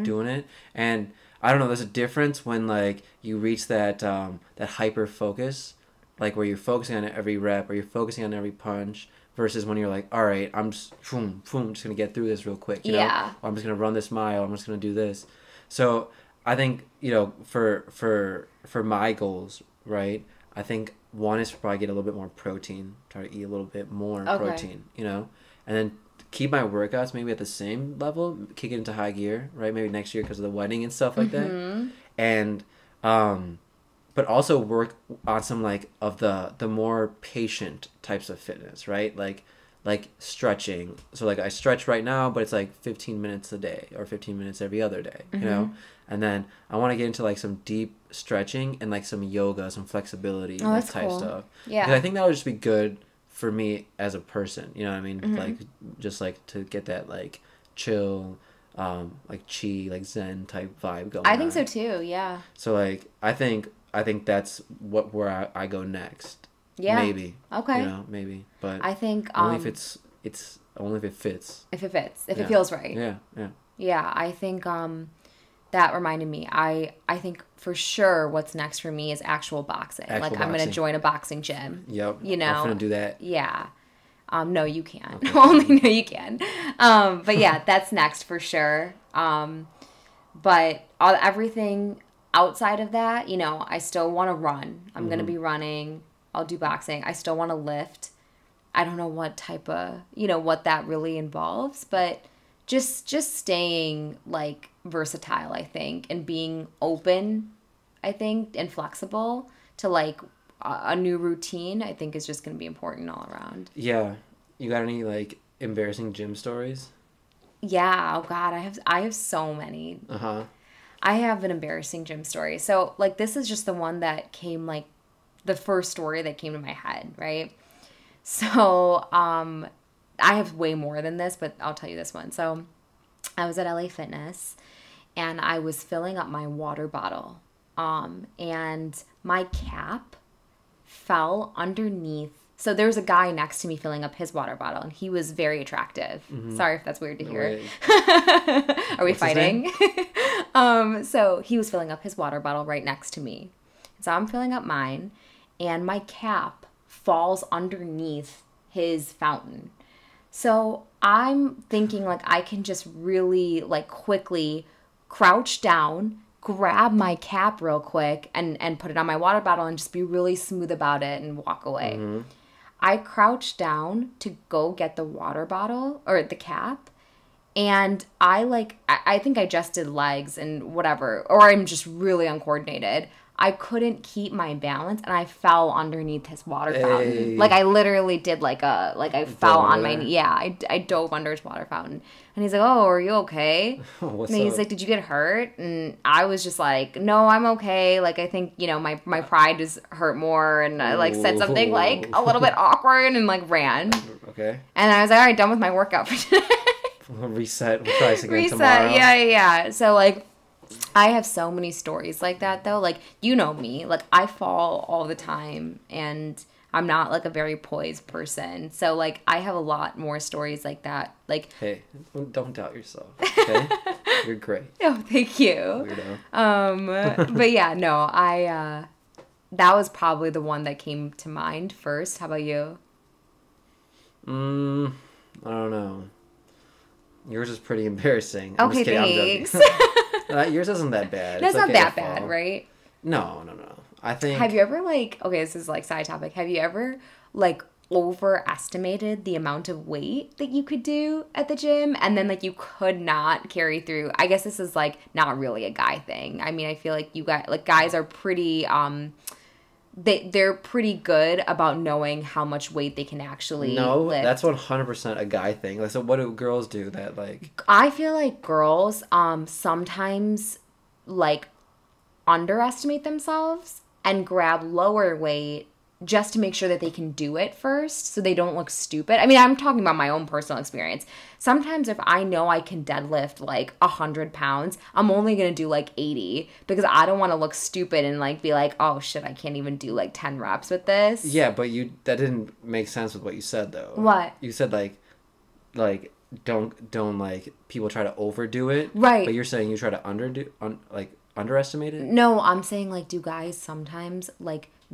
doing it. And I don't know, there's a difference when like you reach that hyper focus, like where you're focusing on every rep or you're focusing on every punch, versus when you're like, all right, I'm just just gonna get through this real quick, Or I'm just gonna run this mile, I'm just gonna do this. So I think, for my goals, right, I think one is to probably get a little bit more protein, try to eat a little bit more protein, and then keep my workouts maybe at the same level, kick it into high gear, right, maybe next year because of the wedding and stuff like that. And but also work on some like of the more patient types of fitness, right? Like stretching. So like I stretch right now, but it's like 15 minutes a day or 15 minutes every other day, And then I want to get into like some deep stretching and like some yoga, some flexibility, that type stuff. Yeah. Because I think that would just be good for me as a person, you know what I mean? Like just like to get that like chill, like chi, like zen type vibe going. I think so too, yeah. So like I think that's where I go next. Yeah. Maybe. Okay. Maybe. But I think only if it's only if it fits. If it fits. If it feels right. Yeah. Yeah, I think that reminded me. I think for sure what's next for me is actual boxing. I'm going to join a boxing gym. Yep. I'm going to do that. Yeah. No, you can't. Okay. Only no, you can. But yeah, that's next for sure. But everything outside of that, I still want to run. I'm going to be running. I'll do boxing. I still want to lift. I don't know what type of, what that really involves, but just staying like versatile, I think, and being open, I think, and flexible to like a new routine, I think is just going to be important all around. Yeah. You got any like embarrassing gym stories? Yeah. Oh God, I have so many. I have an embarrassing gym story. So like this is just the one that came like the first story that came to my head, right? So I have way more than this, but I'll tell you this one. So I was at LA Fitness and I was filling up my water bottle. And my cap fell underneath. So there was a guy next to me filling up his water bottle, and he was very attractive. Sorry if that's weird to hear. Are we fighting? So he was filling up his water bottle right next to me. So I'm filling up mine, and my cap falls underneath his fountain. So I'm thinking like I can just really like quickly crouch down, grab my cap real quick and put it on my water bottle and just be really smooth about it and walk away. I crouched down to go get the water bottle or the cap, and I think I just did legs and whatever, or I'm just really uncoordinated. I couldn't keep my balance and I fell underneath his water fountain. Like I literally did I fell on my knee. Yeah, I dove under his water fountain. And he's like, "Oh, are you okay?" What's and he's up? like, "Did you get hurt?" And I was just like, "No, I'm okay." Like I think, my pride is hurt more, and I like said something like a little bit awkward and like ran. Okay. And I was like, "All right, done with my workout for today." We'll reset. We'll try this again tomorrow. Yeah. So like I have so many stories like that though. Like, me. Like I fall all the time and I'm not like a very poised person. So like I have a lot more stories like that. Like, hey, don't doubt yourself. Okay? You're great. Oh, thank you. Weirdo. But yeah, no, that was probably the one that came to mind first. How about you? I don't know. Yours is pretty embarrassing. Okay, thanks. Yours isn't that bad. That's not that bad, right? No. I think... Have you ever, okay, this is, side topic. Have you ever, overestimated the amount of weight that you could do at the gym and then, you could not carry through? I guess this is, not really a guy thing. I mean, I feel like guys are pretty, they're pretty good about knowing how much weight they can actually lift. That's 100% a guy thing. Like, so what do girls do that, I feel like girls, sometimes, underestimate themselves and grab lower weight just to make sure that they can do it first so they don't look stupid. I mean, I'm talking about my own personal experience. Sometimes if I know I can deadlift 100 pounds, I'm only going to do 80 because I don't want to look stupid and be like, oh shit, I can't even do 10 reps with this. Yeah, but that didn't make sense with what you said though. What? You said don't people try to overdo it. Right. But you're saying you try to underestimate it? No, I'm saying do guys sometimes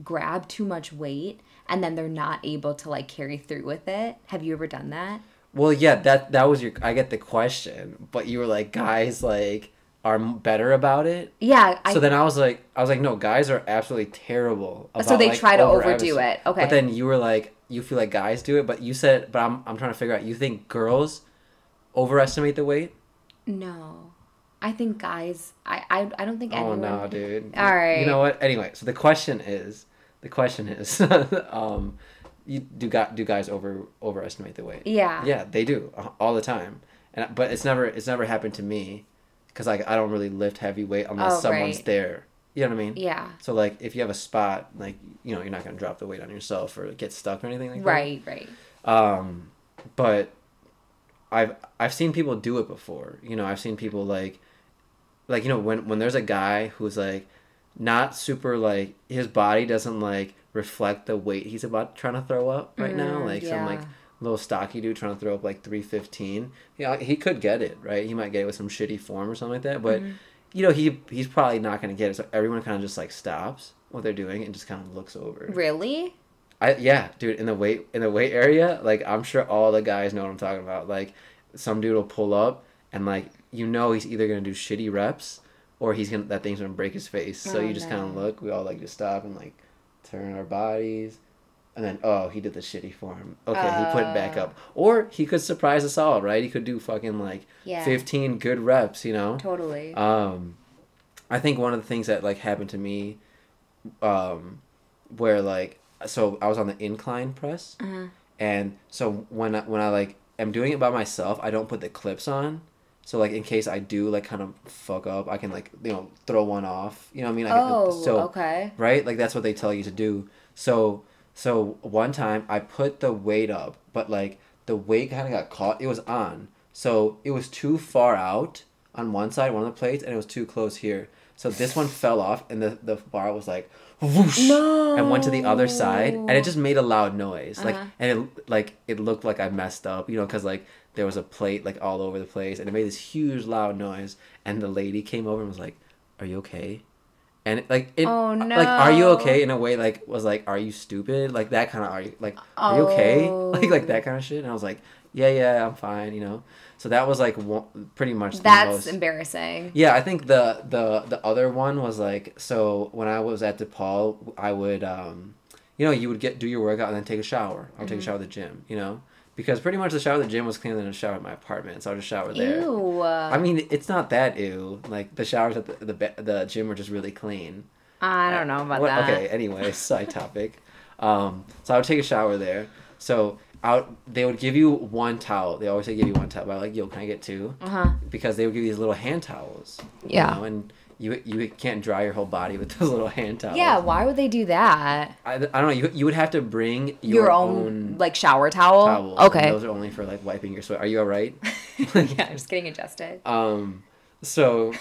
grab too much weight and then they're not able to carry through with it? Have you ever done that? Well, yeah, that was I get the question, but you were like, guys are better about it. Yeah. So then I was like, no, guys are absolutely terrible about, so they try to overdo it. Okay. But then you were like, you feel like guys do it, but you said, but I'm trying to figure out, you think girls overestimate the weight? No. I think guys, I don't think anyone... Oh, no, dude. All right. You know what? Anyway, so the question is, do guys overestimate the weight? Yeah. Yeah, they do all the time. But it's never happened to me because I don't really lift heavy weight unless someone's there. You know what I mean? Yeah. So if you have a spot, you're not gonna drop the weight on yourself or get stuck or anything like that. Right. But I've seen people do it before. I've seen people when there's a guy who's not super his body doesn't reflect the weight he's about trying to throw up right now. Some little stocky dude trying to throw up 315. He could get it, right? He might get it with some shitty form or something like that. But he's probably not gonna get it. So everyone kind of just stops what they're doing and just kind of looks over. Really? Yeah, dude, in the weight area, I'm sure all the guys know what I'm talking about. Some dude will pull up and he's either gonna do shitty reps or that thing's gonna break his face. So you just kind of look. We all just stop and turn our bodies, and then he did the shitty form. Okay, he put it back up, or he could surprise us all, right? He could do fucking 15 good reps, Totally. I think one of the things that happened to me, where so I was on the incline press, and so when I am doing it by myself, I don't put the clips on. So in case I do kind of fuck up, I can throw one off. You know what I mean? Okay. Right? That's what they tell you to do. So one time I put the weight up, but the weight kind of got caught. It was on, so it was too far out on one side, one of the plates, and it was too close here. So this one fell off, and the bar was whoosh, and went to the other side, and it just made a loud noise. And it looked like I messed up, because there was a plate all over the place, and it made this huge loud noise. And the lady came over and was like, "Are you okay?" And oh no, "Are you okay?" in a way was "Are you stupid?" That kind of "Are you okay?" like that kind of shit. And I was like, "Yeah, I'm fine," So that was pretty much that's embarrassing. Yeah, I think the other one was so when I was at DePaul, I would you would do your workout and then take a shower. I would take a shower at the gym, because pretty much the shower at the gym was cleaner than the shower at my apartment, so I would just shower there. Ew. I mean, it's not that ew. The showers at the gym were just really clean. I don't know about that. Okay, anyway, side topic. So I would take a shower there. So they would give you one towel. They always say give you one towel. But I'm like, yo, can I get two? Because they would give you these little hand towels. Yeah. You know, and you can't dry your whole body with those little hand towels. Yeah, why would they do that? I don't know. You would have to bring your own like shower towel. Okay. Those are only for like wiping your sweat. Are you all right? Yeah, I'm just getting adjusted. So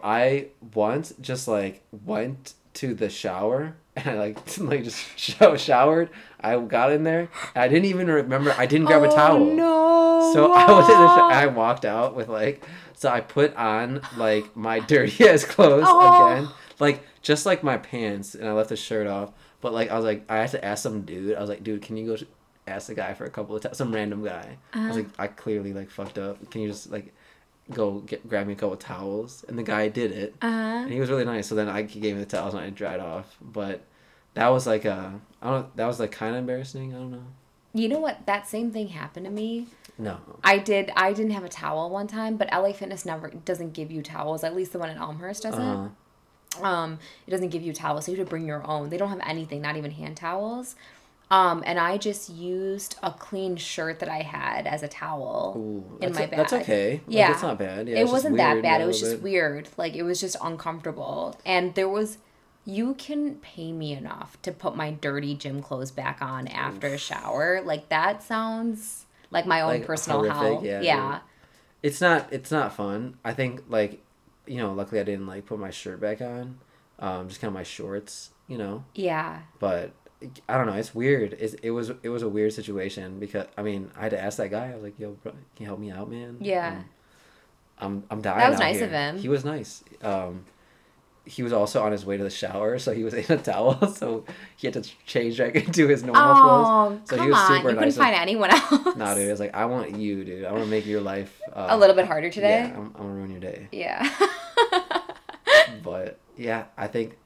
I once just like went to the shower and I like just showered. I got in there. And I didn't even remember. I didn't grab a towel. No. So I was in the I walked out with like. So I put on like my dirty ass clothes again, like just like my pants, and I left the shirt off. But like I was like, I had to ask some dude. I was like, dude, can you go ask the guy for a couple of some random guy? I was like, I clearly like fucked up. Can you just like go grab me a couple of towels? And the guy did it, and he was really nice. So then he gave me the towels and I dried off. But that was like that was like kind of embarrassing. I don't know. You know what? That same thing happened to me. No. I didn't have a towel one time, but LA Fitness doesn't give you towels. At least the one in Elmhurst doesn't. It doesn't give you towels, so you have to bring your own. They don't have anything, not even hand towels. And I just used a clean shirt that I had as a towel in my bag. That's okay. Yeah. Like, it's not bad. Yeah, it wasn't that bad. It was just weird. Like, it was just uncomfortable. And you can pay me enough to put my dirty gym clothes back on after a shower. Like, that sounds like my own like personal hell. Yeah. It's not fun. I think, like, you know, luckily I didn't, like, put my shirt back on. Just kind of my shorts, you know? Yeah. But I don't know. It's weird. It was a weird situation because, I mean, I had to ask that guy. I was like, yo, bro, can you help me out, man? Yeah. I'm dying. That was nice here. of him. He was nice. He was also on his way to the shower, so he was in a towel, so he had to change back into his normal clothes. So come he was on. super You couldn't find anyone else. Nah, dude. I was like, I want you, dude. I want to make your life a little bit harder today. Yeah, I'm gonna ruin your day. Yeah. But yeah, I think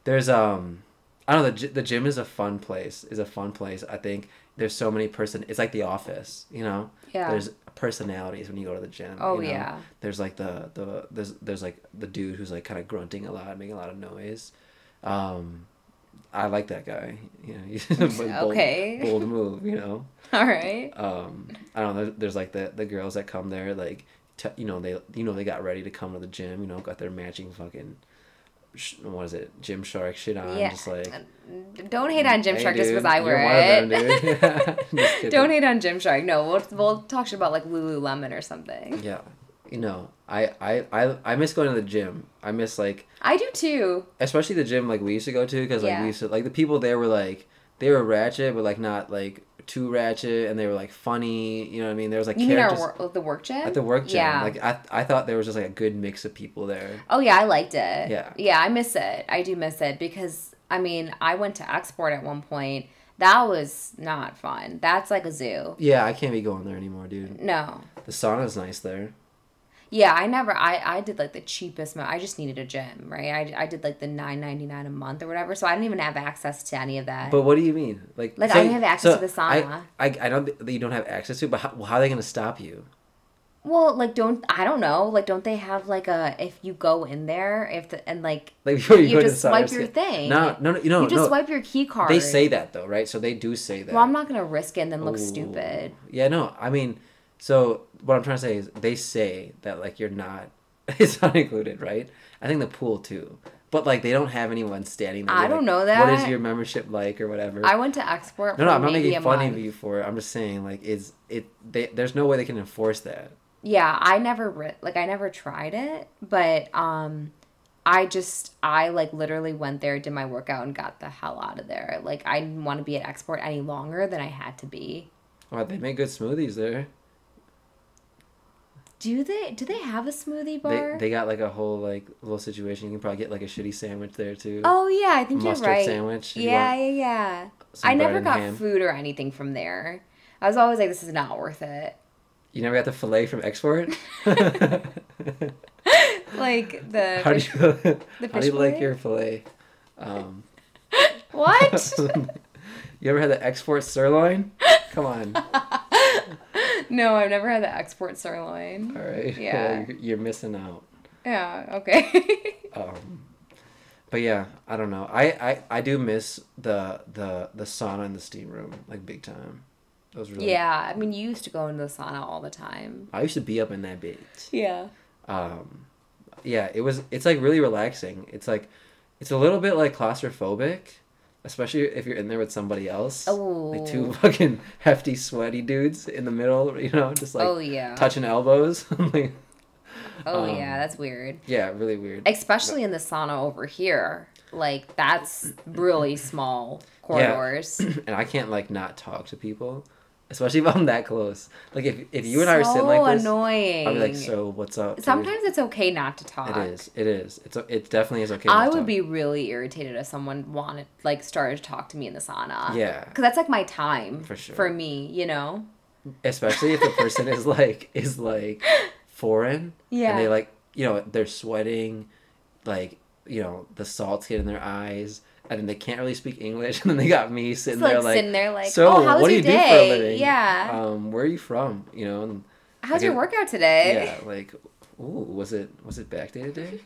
there's I don't know. The gym is a fun place. I think there's so many It's like The Office, you know. Yeah. There's personalities when you go to the gym. Oh, you know? yeah. There's like there's like the dude who's like kind of grunting a lot, making a lot of noise. I like that guy. You know, he's a bold move. You know. All right. I don't know. There's like the girls that come there, like they got ready to come to the gym. You know, got their matching fucking. What is it? Gymshark shit on. Yeah. Just like. Don't hate on Gymshark just because I wear it. Don't hate on Gymshark. No, we'll talk shit about like Lululemon or something. Yeah, you know, I miss going to the gym. I miss like. I do too. Especially the gym like we used to go to because like we used to like the people there were like they were ratchet but like not like too ratchet and they were like funny. You know what I mean? There was like you mean the work gym? At the work gym, yeah. Like I thought there was just like a good mix of people there. Oh yeah, I liked it. Yeah. Yeah, I miss it. I do miss it because I mean I went to Export at one point. That was not fun. That's like a zoo. Yeah, I can't be going there anymore, dude. No. The sauna's nice there. Yeah, I did like the cheapest. I just needed a gym, right? I did like the $9.99 a month or whatever, so I didn't even have access to any of that. But what do you mean? Like so, I didn't have access to the sauna. I know that you don't have access to it, but how are they going to stop you? Well, like I don't know, like don't they have like if you go in there and before you go just to the swipe your thing. No, you just swipe your key card. They say that though, right? So they do say that. Well, I'm not gonna risk it and then look stupid. Yeah, no, I mean, so what I'm trying to say is they say that like you're not. It's not included, right? I think the pool too. But like they don't have anyone standing there. I don't know that. What is your membership like or whatever? I went to Export. No, I'm not making fun of you for it. I'm just saying like there's no way they can enforce that. Yeah, I never tried it, but I like literally went there, did my workout, and got the hell out of there. Like I didn't want to be at Export any longer than I had to be. Oh, they make good smoothies there. Do they have a smoothie bar? They got like a whole like little situation. You can probably get like a shitty sandwich there too. Oh yeah, I think you're right. Mustard sandwich. Yeah. I never got food or anything from there. I was always like, this is not worth it. You never got the fillet from Export? Like the how fish, do you like your fillet? What? You ever had the Export sirloin? Come on. No, I've never had the Export sirloin. All right. Yeah. Well, you're missing out. Yeah. Okay. But yeah, I don't know. I do miss the sauna and the steam room like big time. Those really. Yeah, I mean, you used to go into the sauna all the time. I used to be up in that bitch. Yeah. Um, yeah, it's like really relaxing. It's like it's a little bit like claustrophobic, especially if you're in there with somebody else. Oh. Like two fucking hefty, sweaty dudes in the middle, just like touching elbows. Like, yeah, that's weird. Yeah, really weird. Especially in the sauna over here. Like, that's really small corridors. Yeah. And I can't, like, not talk to people. Especially if I'm that close. Like, if you and I are sitting like this, annoying. I'll be like, so, what's up, dude? Sometimes it's okay not to talk. It is. It definitely is okay not to talk. I would be really irritated if someone started to talk to me in the sauna. Yeah. Because that's, like, my time. For sure. For me, you know? Especially if the person is foreign. Yeah. And they, like, they're sweating, like, the salt's hitting their eyes. And then they can't really speak English, and then they got me sitting there like, so how what do was you your do for a living? Yeah. Where are you from? And how's your workout today? Yeah, like, ooh, was it backdated day?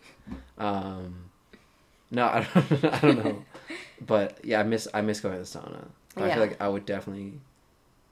No, I don't know. But yeah, I miss going to the sauna. I feel like I would definitely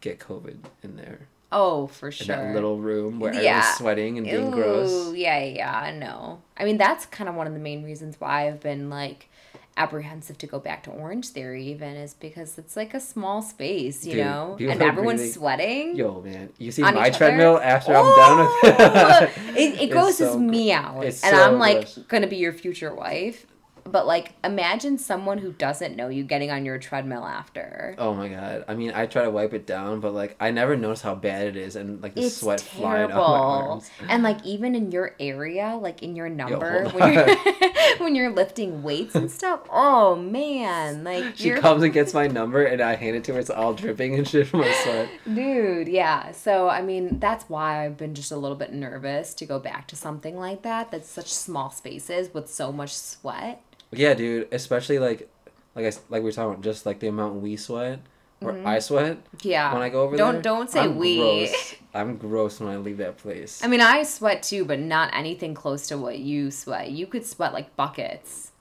get COVID in there. Oh, for sure. In that little room where everyone's sweating and being gross. Yeah, no. I mean, that's kind of one of the main reasons why I've been like apprehensive to go back to Orange Theory even is because it's like a small space, you know? And everyone's sweating. Yo, man. You see my treadmill after I'm done with it? It grosses me out. And I'm like going to be your future wife. But, like, imagine someone who doesn't know you getting on your treadmill after. Oh, my God. I mean, I try to wipe it down, but, like, I never notice how bad it is. And, like, the sweat flying off my arms. And, like, even in your area, like, in your number, when you're lifting weights and stuff, oh, man. Like, she comes and gets my number, and I hand it to her. It's all dripping and shit from my sweat. Dude, yeah. So, I mean, that's why I've been just a little bit nervous to go back to something like that. That's such small spaces with so much sweat. Yeah, dude, especially like we were talking about, just like the amount we sweat or I sweat. Yeah. When I go over there. Don't say we. Gross. I'm gross when I leave that place. I mean, I sweat too, but not anything close to what you sweat. You could sweat like buckets.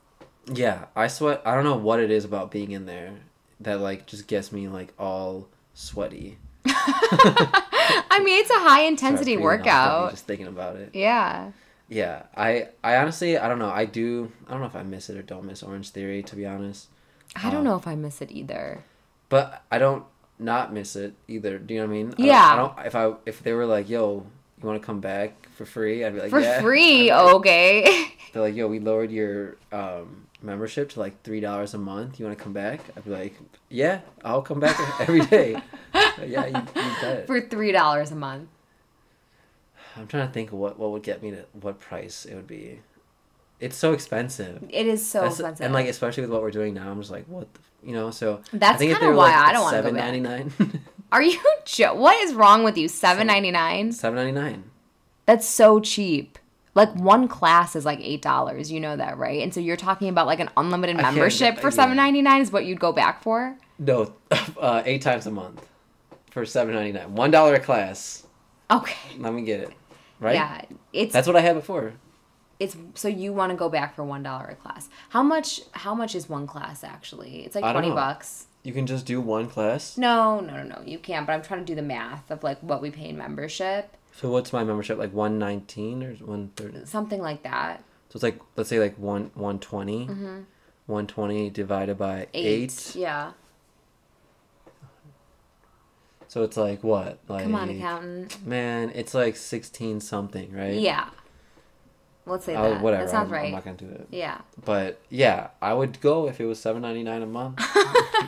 Yeah, I sweat. I don't know what it is about being in there that like just gets me like all sweaty. I mean, it's a high intensity workout. Just thinking about it. Yeah. Yeah, I honestly, I don't know. I don't know if I miss it or don't miss Orange Theory, to be honest. I don't know if I miss it either. But I don't not miss it either. Do you know what I mean? Yeah. If they were like, yo, you want to come back for free? I'd be like, for yeah. free? Okay. They're like, yo, we lowered your membership to like $3 a month. You want to come back? I'd be like, yeah, I'll come back every day. Yeah, you bet. For $3 a month. I'm trying to think what would get me to what price it would be. It's so expensive. It is so expensive. And like especially with what we're doing now, I'm just like, what the, so that's kind of why I don't want to go back. $7.99. Are you what is wrong with you? $7.99? $7.99. That's so cheap. Like one class is like $8. You know that, right? And so you're talking about like an unlimited membership for $7.99 is what you'd go back for? No, 8 times a month for $7.99. $1 a class. Okay. Let me get it. Right? Yeah, that's what I had before. So you want to go back for $1 a class? How much is one class actually? It's like $20. You can just do one class? No. You can't. But I'm trying to do the math of like what we pay in membership. So what's my membership, like $119 or $130? Something like that. So it's like, let's say like $120. Mm-hmm. 120 divided by 8. Yeah. So it's like what? Like, come on, accountant. Man, it's like 16 something, right? Yeah. Let's say that. Whatever. That sounds right. I'm not gonna do it. Yeah. But yeah, I would go if it was $7.99 a month.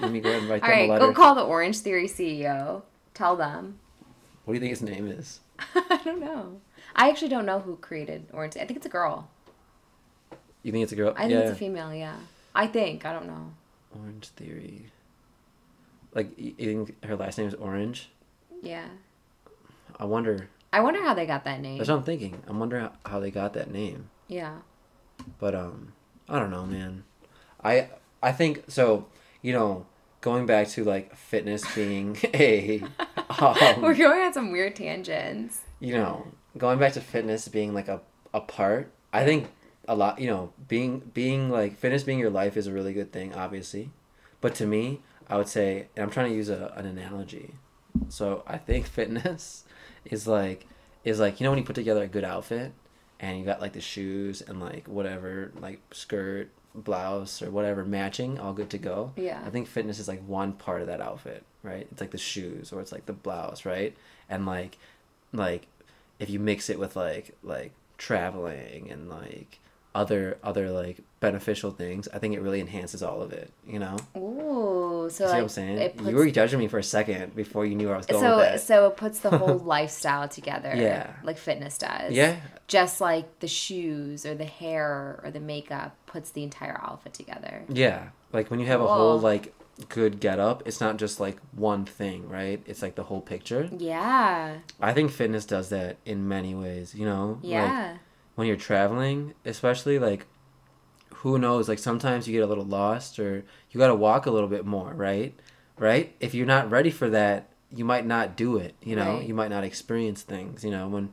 Let me go ahead and write them a letter. All right, go call the Orange Theory CEO. Tell them. What do you think his name is? I don't know. I actually don't know who created Orange. I think it's a girl. You think it's a girl? I think it's a female. Yeah. I think. I don't know. Orange Theory. Like, you think her last name is Orange? Yeah. I wonder how they got that name. That's what I'm thinking. I wonder how they got that name. Yeah. But, I don't know, man. I think, so, going back to, like, fitness being a... We're going on some weird tangents. Going back to fitness being, like, a part, I think a lot, you know, being like fitness being your life is a really good thing, obviously. But to me, I would say, and I'm trying to use an analogy. So I think fitness is like you know when you put together a good outfit and you got like the shoes and like whatever like skirt, blouse or whatever matching all good to go. Yeah. I think fitness is like one part of that outfit, right? It's like the shoes or it's like the blouse, right? And like if you mix it with like traveling and like other like beneficial things, I think it really enhances all of it, you know? Ooh, so You see like what I'm saying? it puts You were judging me for a second before you knew where I was going so with that. so it puts the whole lifestyle together. Yeah. Like fitness does. Yeah. Just like the shoes or the hair or the makeup puts the entire outfit together. Yeah. Like when you have a Cool. whole like good get up, it's not just like one thing, right? It's like the whole picture. Yeah. I think fitness does that in many ways, you know? Yeah. Like when you're traveling, especially like who knows, like sometimes you get a little lost or you got to walk a little bit more, right? Right? If you're not ready for that, you might not do it, you know? Right. You might not experience things, you know? When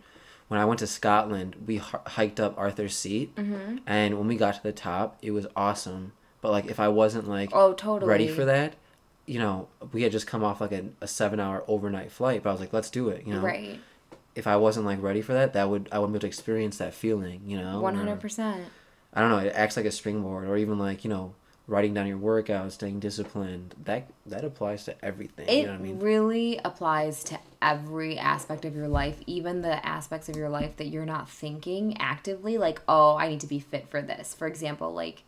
I went to Scotland, we hiked up Arthur's Seat, and when we got to the top, it was awesome. But like if I wasn't like Oh, totally. ready for that, you know, we had just come off like a 7-hour overnight flight, but I was like, let's do it, you know? Right. If I wasn't like ready for that, I wouldn't be able to experience that feeling, you know? 100%. I don't know, it acts like a springboard, or even like, you know, writing down your workouts, staying disciplined. That applies to everything. It You know what I mean? really applies to every aspect of your life, even the aspects of your life that you're not thinking actively, like, oh, I need to be fit for this. For example, like,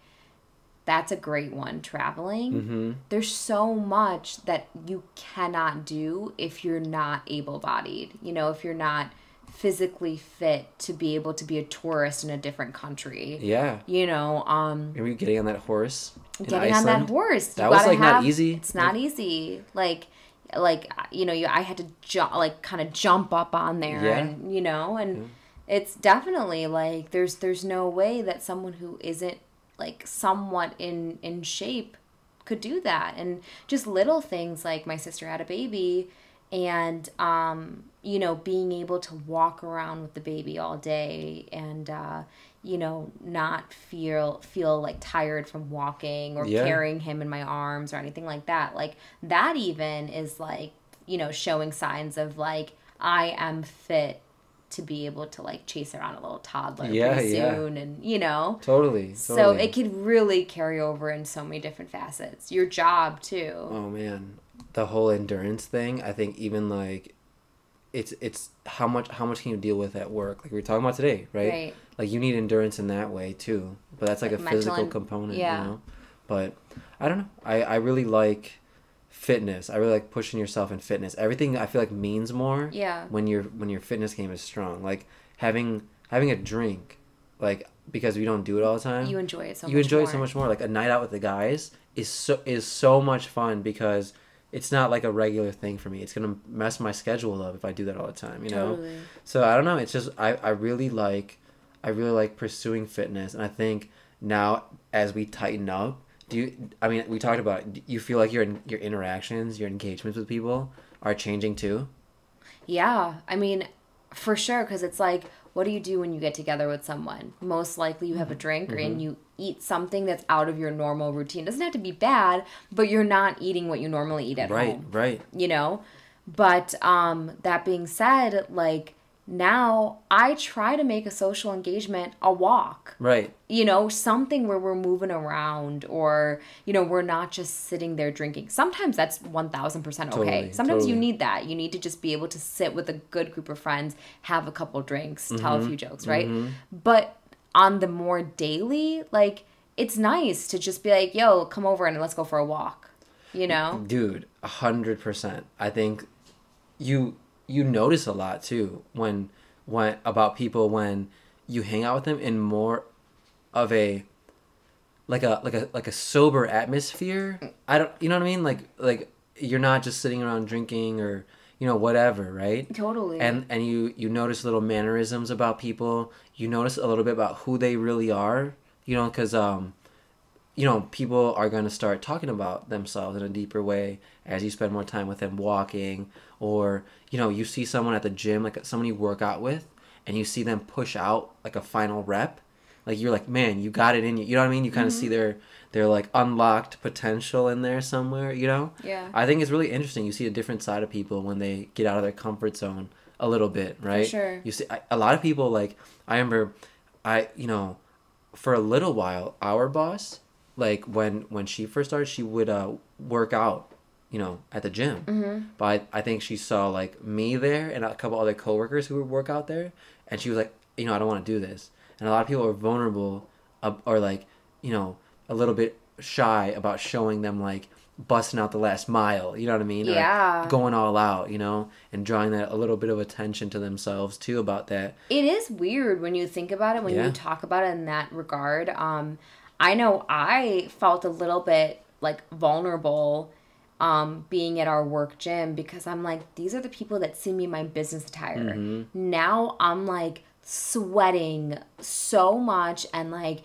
that's a great one, traveling. Mm-hmm. There's so much that you cannot do if you're not able-bodied. You know, if you're not physically fit to be able to be a tourist in a different country. Yeah. You know, Are you getting on that horse in getting Iceland? on that horse. That You was gotta like not have- easy. It's not easy. Like you know, I had to kind of jump up on there, Yeah. and you know, and it's definitely like there's no way that someone who isn't like somewhat in shape could do that. And just little things like my sister had a baby, and you know, being able to walk around with the baby all day and you know, not feel like tired from walking or Yeah. carrying him in my arms or anything like that. Like that even is like, you know, showing signs of like I am fit to be able to like chase around a little toddler pretty soon, and you know. Totally. So it could really carry over in so many different facets. Your job too. Oh man, the whole endurance thing. I think even like, it's how much can you deal with at work? Like we were talking about today, right? Right. Like you need endurance in that way too. But that's like a mental physical and- component, yeah. you know. But I don't know. I really like fitness. I really like pushing yourself in fitness. Everything I feel like means more. Yeah. When your fitness game is strong, like having a drink, like because we don't do it all the time. You enjoy it so much. You enjoy more. it so much more. Like a night out with the guys is so much fun because it's not like a regular thing for me. It's gonna mess my schedule up if I do that all the time. You know. Totally. So I don't know. It's just I really like pursuing fitness, and I think now as we tighten up, I mean we talked about it. Do you feel like your interactions, your engagements with people are changing too? Yeah, I mean, for sure, because it's like, what do you do when you get together with someone? Most likely you have a drink and you eat something that's out of your normal routine. It doesn't have to be bad, but you're not eating what you normally eat at home. Right. You know? But that being said, like, now I try to make a social engagement a walk. Right. You know, something where we're moving around, or, you know, we're not just sitting there drinking. Sometimes that's 1000% okay. Totally, Sometimes you totally. need that. You need to just be able to sit with a good group of friends, have a couple drinks, tell a few jokes, right? But on the more daily, like, it's nice to just be like, yo, come over and let's go for a walk. You know? Dude, 100%. I think you notice a lot too when about people when you hang out with them in more of a like a sober atmosphere. I don't, you know what I mean? Like you're not just sitting around drinking or, you know, whatever, right? Totally. And you notice little mannerisms about people. You notice a little bit about who they really are, you know, because you know, people are going to start talking about themselves in a deeper way as you spend more time with them walking, or, you know, you see someone at the gym, like someone you work out with, and you see them push out like a final rep, like you're like, man, you got it in you. You know what I mean? You kind of see their like unlocked potential in there somewhere. You know? Yeah. I think it's really interesting. You see a different side of people when they get out of their comfort zone a little bit, right? For sure. You see a lot of people like I remember, for a little while, our boss, like when she first started, she would work out, at the gym. But I think she saw like me there and a couple other coworkers who would work out there, and she was like, I don't want to do this. And a lot of people are vulnerable, or like, a little bit shy about showing them like busting out the last mile. You know what I mean? Yeah. Or going all out, and drawing that a little bit of attention to themselves too about that. It is weird when you think about it, when you talk about it in that regard. I know I felt a little bit like vulnerable being at our work gym, because I'm like, these are the people that see me in my business attire. Now I'm like sweating so much, and like,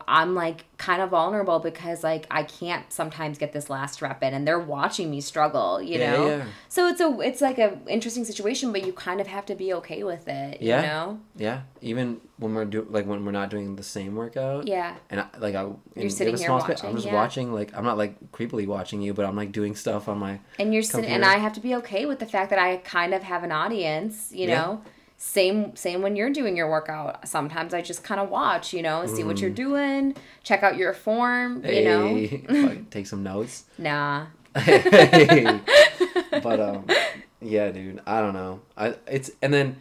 I'm like kind of vulnerable because like I can't sometimes get this last rep in, and they're watching me struggle, Yeah. So it's like a interesting situation, but you kind of have to be okay with it, you know? Yeah. Even when when we're not doing the same workout. Yeah. And you're sitting here watching. I'm just watching, like, I'm not like creepily watching you, but I'm like doing stuff on my and you're sitting, and I have to be okay with the fact that I kind of have an audience, know? Same when you're doing your workout. Sometimes I just kind of watch, see what you're doing, check out your form, Like, take some notes. Nah. But yeah, dude, I don't know. And then,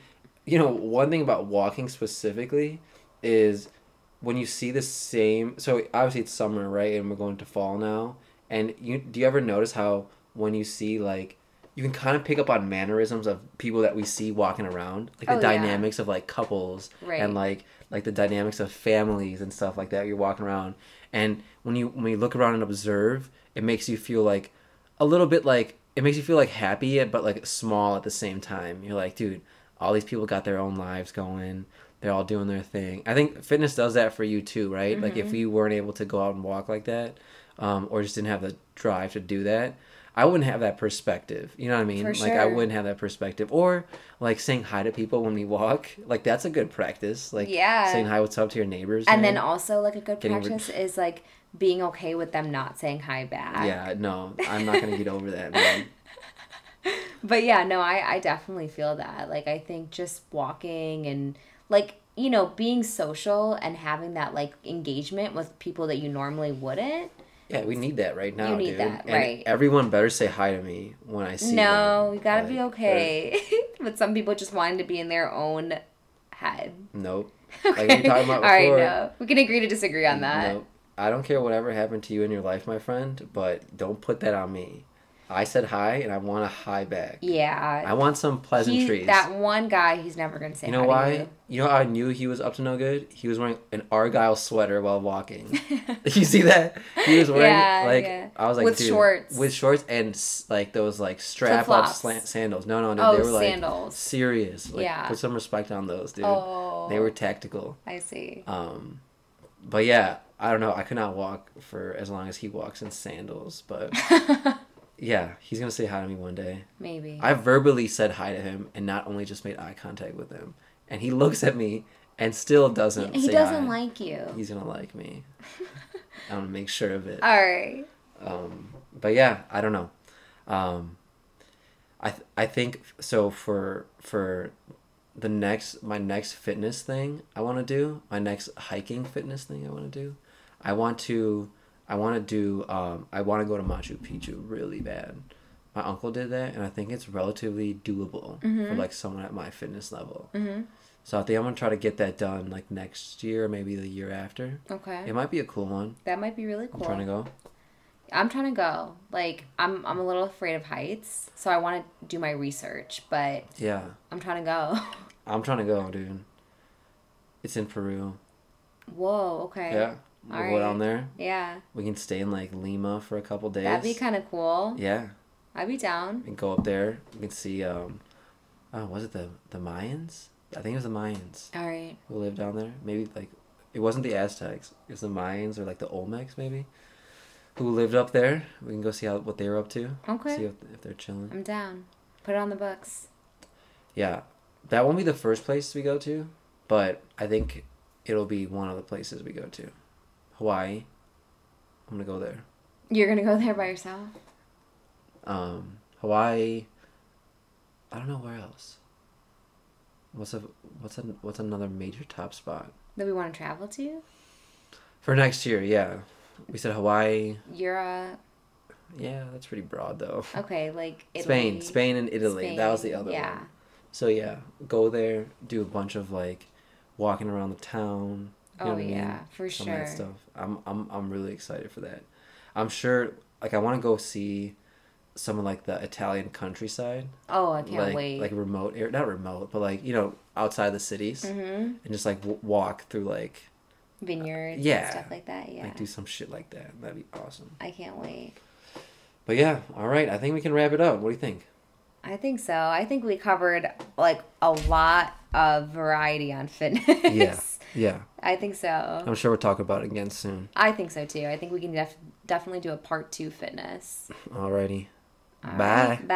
one thing about walking specifically is when you see the same. So obviously it's summer, right? And we're going to fall now. And do you ever notice how when you see like, you can kind of pick up on mannerisms of people that we see walking around, like the dynamics of like couples, right, and like the dynamics of families and stuff like that. You're walking around, and when you look around and observe, it makes you feel like a little bit like, it makes you feel like happy but like small at the same time. You're like, dude, all these people got their own lives going. They're all doing their thing. I think fitness does that for you too, right? Like if you weren't able to go out and walk like that, or just didn't have the drive to do that, I wouldn't have that perspective. You know what I mean? For Like, sure. I wouldn't have that perspective. Or, like, saying hi to people when we walk. Like, that's a good practice. Like, saying hi, what's up to your neighbors. And then also, like, a good practice is, like, being okay with them not saying hi back. Yeah, no. I'm not going to get over that, man. But, yeah, no, I definitely feel that. Like, I think just walking and, like, being social and having that, like, engagement with people that you normally wouldn't. Yeah, we need that right now, you need dude. that, and right. Everyone better say hi to me when I see them. No, you gotta be okay. But some people just wanting to be in their own head. Nope. Okay. Like we were talking about before. All right, no. We can agree to disagree on that. Nope. I don't care whatever happened to you in your life, my friend, but don't put that on me. I said hi, and I want a hi back. Yeah. I want some pleasantries. That one guy, he's never going to say hi. You know why? You know how I knew he was up to no good? He was wearing an Argyle sweater while walking. You see that? He was wearing, I was like, with dude. Shorts. With shorts and, like, those, like, strap-up sandals. No, they were, like, sandals. serious. Like, put some respect on those, dude. Oh. They were tactical. I see. But, yeah, I don't know. I could not walk for as long as he walks in sandals, but... Yeah, he's going to say hi to me one day. Maybe. I verbally said hi to him and not only just made eye contact with him. And he looks at me and still doesn't say hi. He doesn't like you. He's going to like me. I'm going to make sure of it. All right. But yeah, I don't know. I think, so for my next fitness thing I want to do, my next hiking fitness thing I want to do, I want to go to Machu Picchu really bad. My uncle did that, and I think it's relatively doable for like someone at my fitness level. So I think I'm gonna try to get that done like next year, or maybe the year after. Okay. It might be a cool one. That might be really cool. I'm trying to go. I'm trying to go. Like, I'm a little afraid of heights, so I want to do my research, but yeah, I'm trying to go. I'm trying to go, dude. It's in Peru. Whoa, okay. Yeah. We'll go down there. Yeah. We can stay in like Lima for a couple days. That'd be kind of cool. Yeah. I'd be down. We can go up there. We can see, was it the Mayans? I think it was the Mayans. All right. Who lived down there. Maybe like, it wasn't the Aztecs. It was the Mayans or like the Olmecs maybe. Who lived up there. We can go see what they were up to. Okay. See if they're chilling. I'm down. Put it on the books. Yeah. That won't be the first place we go to, but I think it'll be one of the places we go to. Hawaii. I'm gonna go there. You're gonna go there by yourself? Hawaii. I don't know where else. What's another major top spot that we want to travel to for next year? Yeah, we said Hawaii, Europe. Yeah, that's pretty broad though. Okay, like Italy. Spain and Italy. Spain, that was the other one. So yeah, go there, do a bunch of like walking around the town. You know what I mean? For some sure. Of that stuff. I'm really excited for that. I'm sure. Like I want to go see some of like the Italian countryside. Oh, I can't wait. Like remote area, not remote, but like outside the cities, and just like walk through like vineyards and stuff like that. Yeah, like do some shit like that. That'd be awesome. I can't wait. But yeah, all right. I think we can wrap it up. What do you think? I think so. I think we covered like a lot of variety on fitness. Yeah. I think so. I'm sure we'll talk about it again soon. I think so too. I think we can definitely do a part 2 fitness. Alrighty. All Bye. Right. Bye.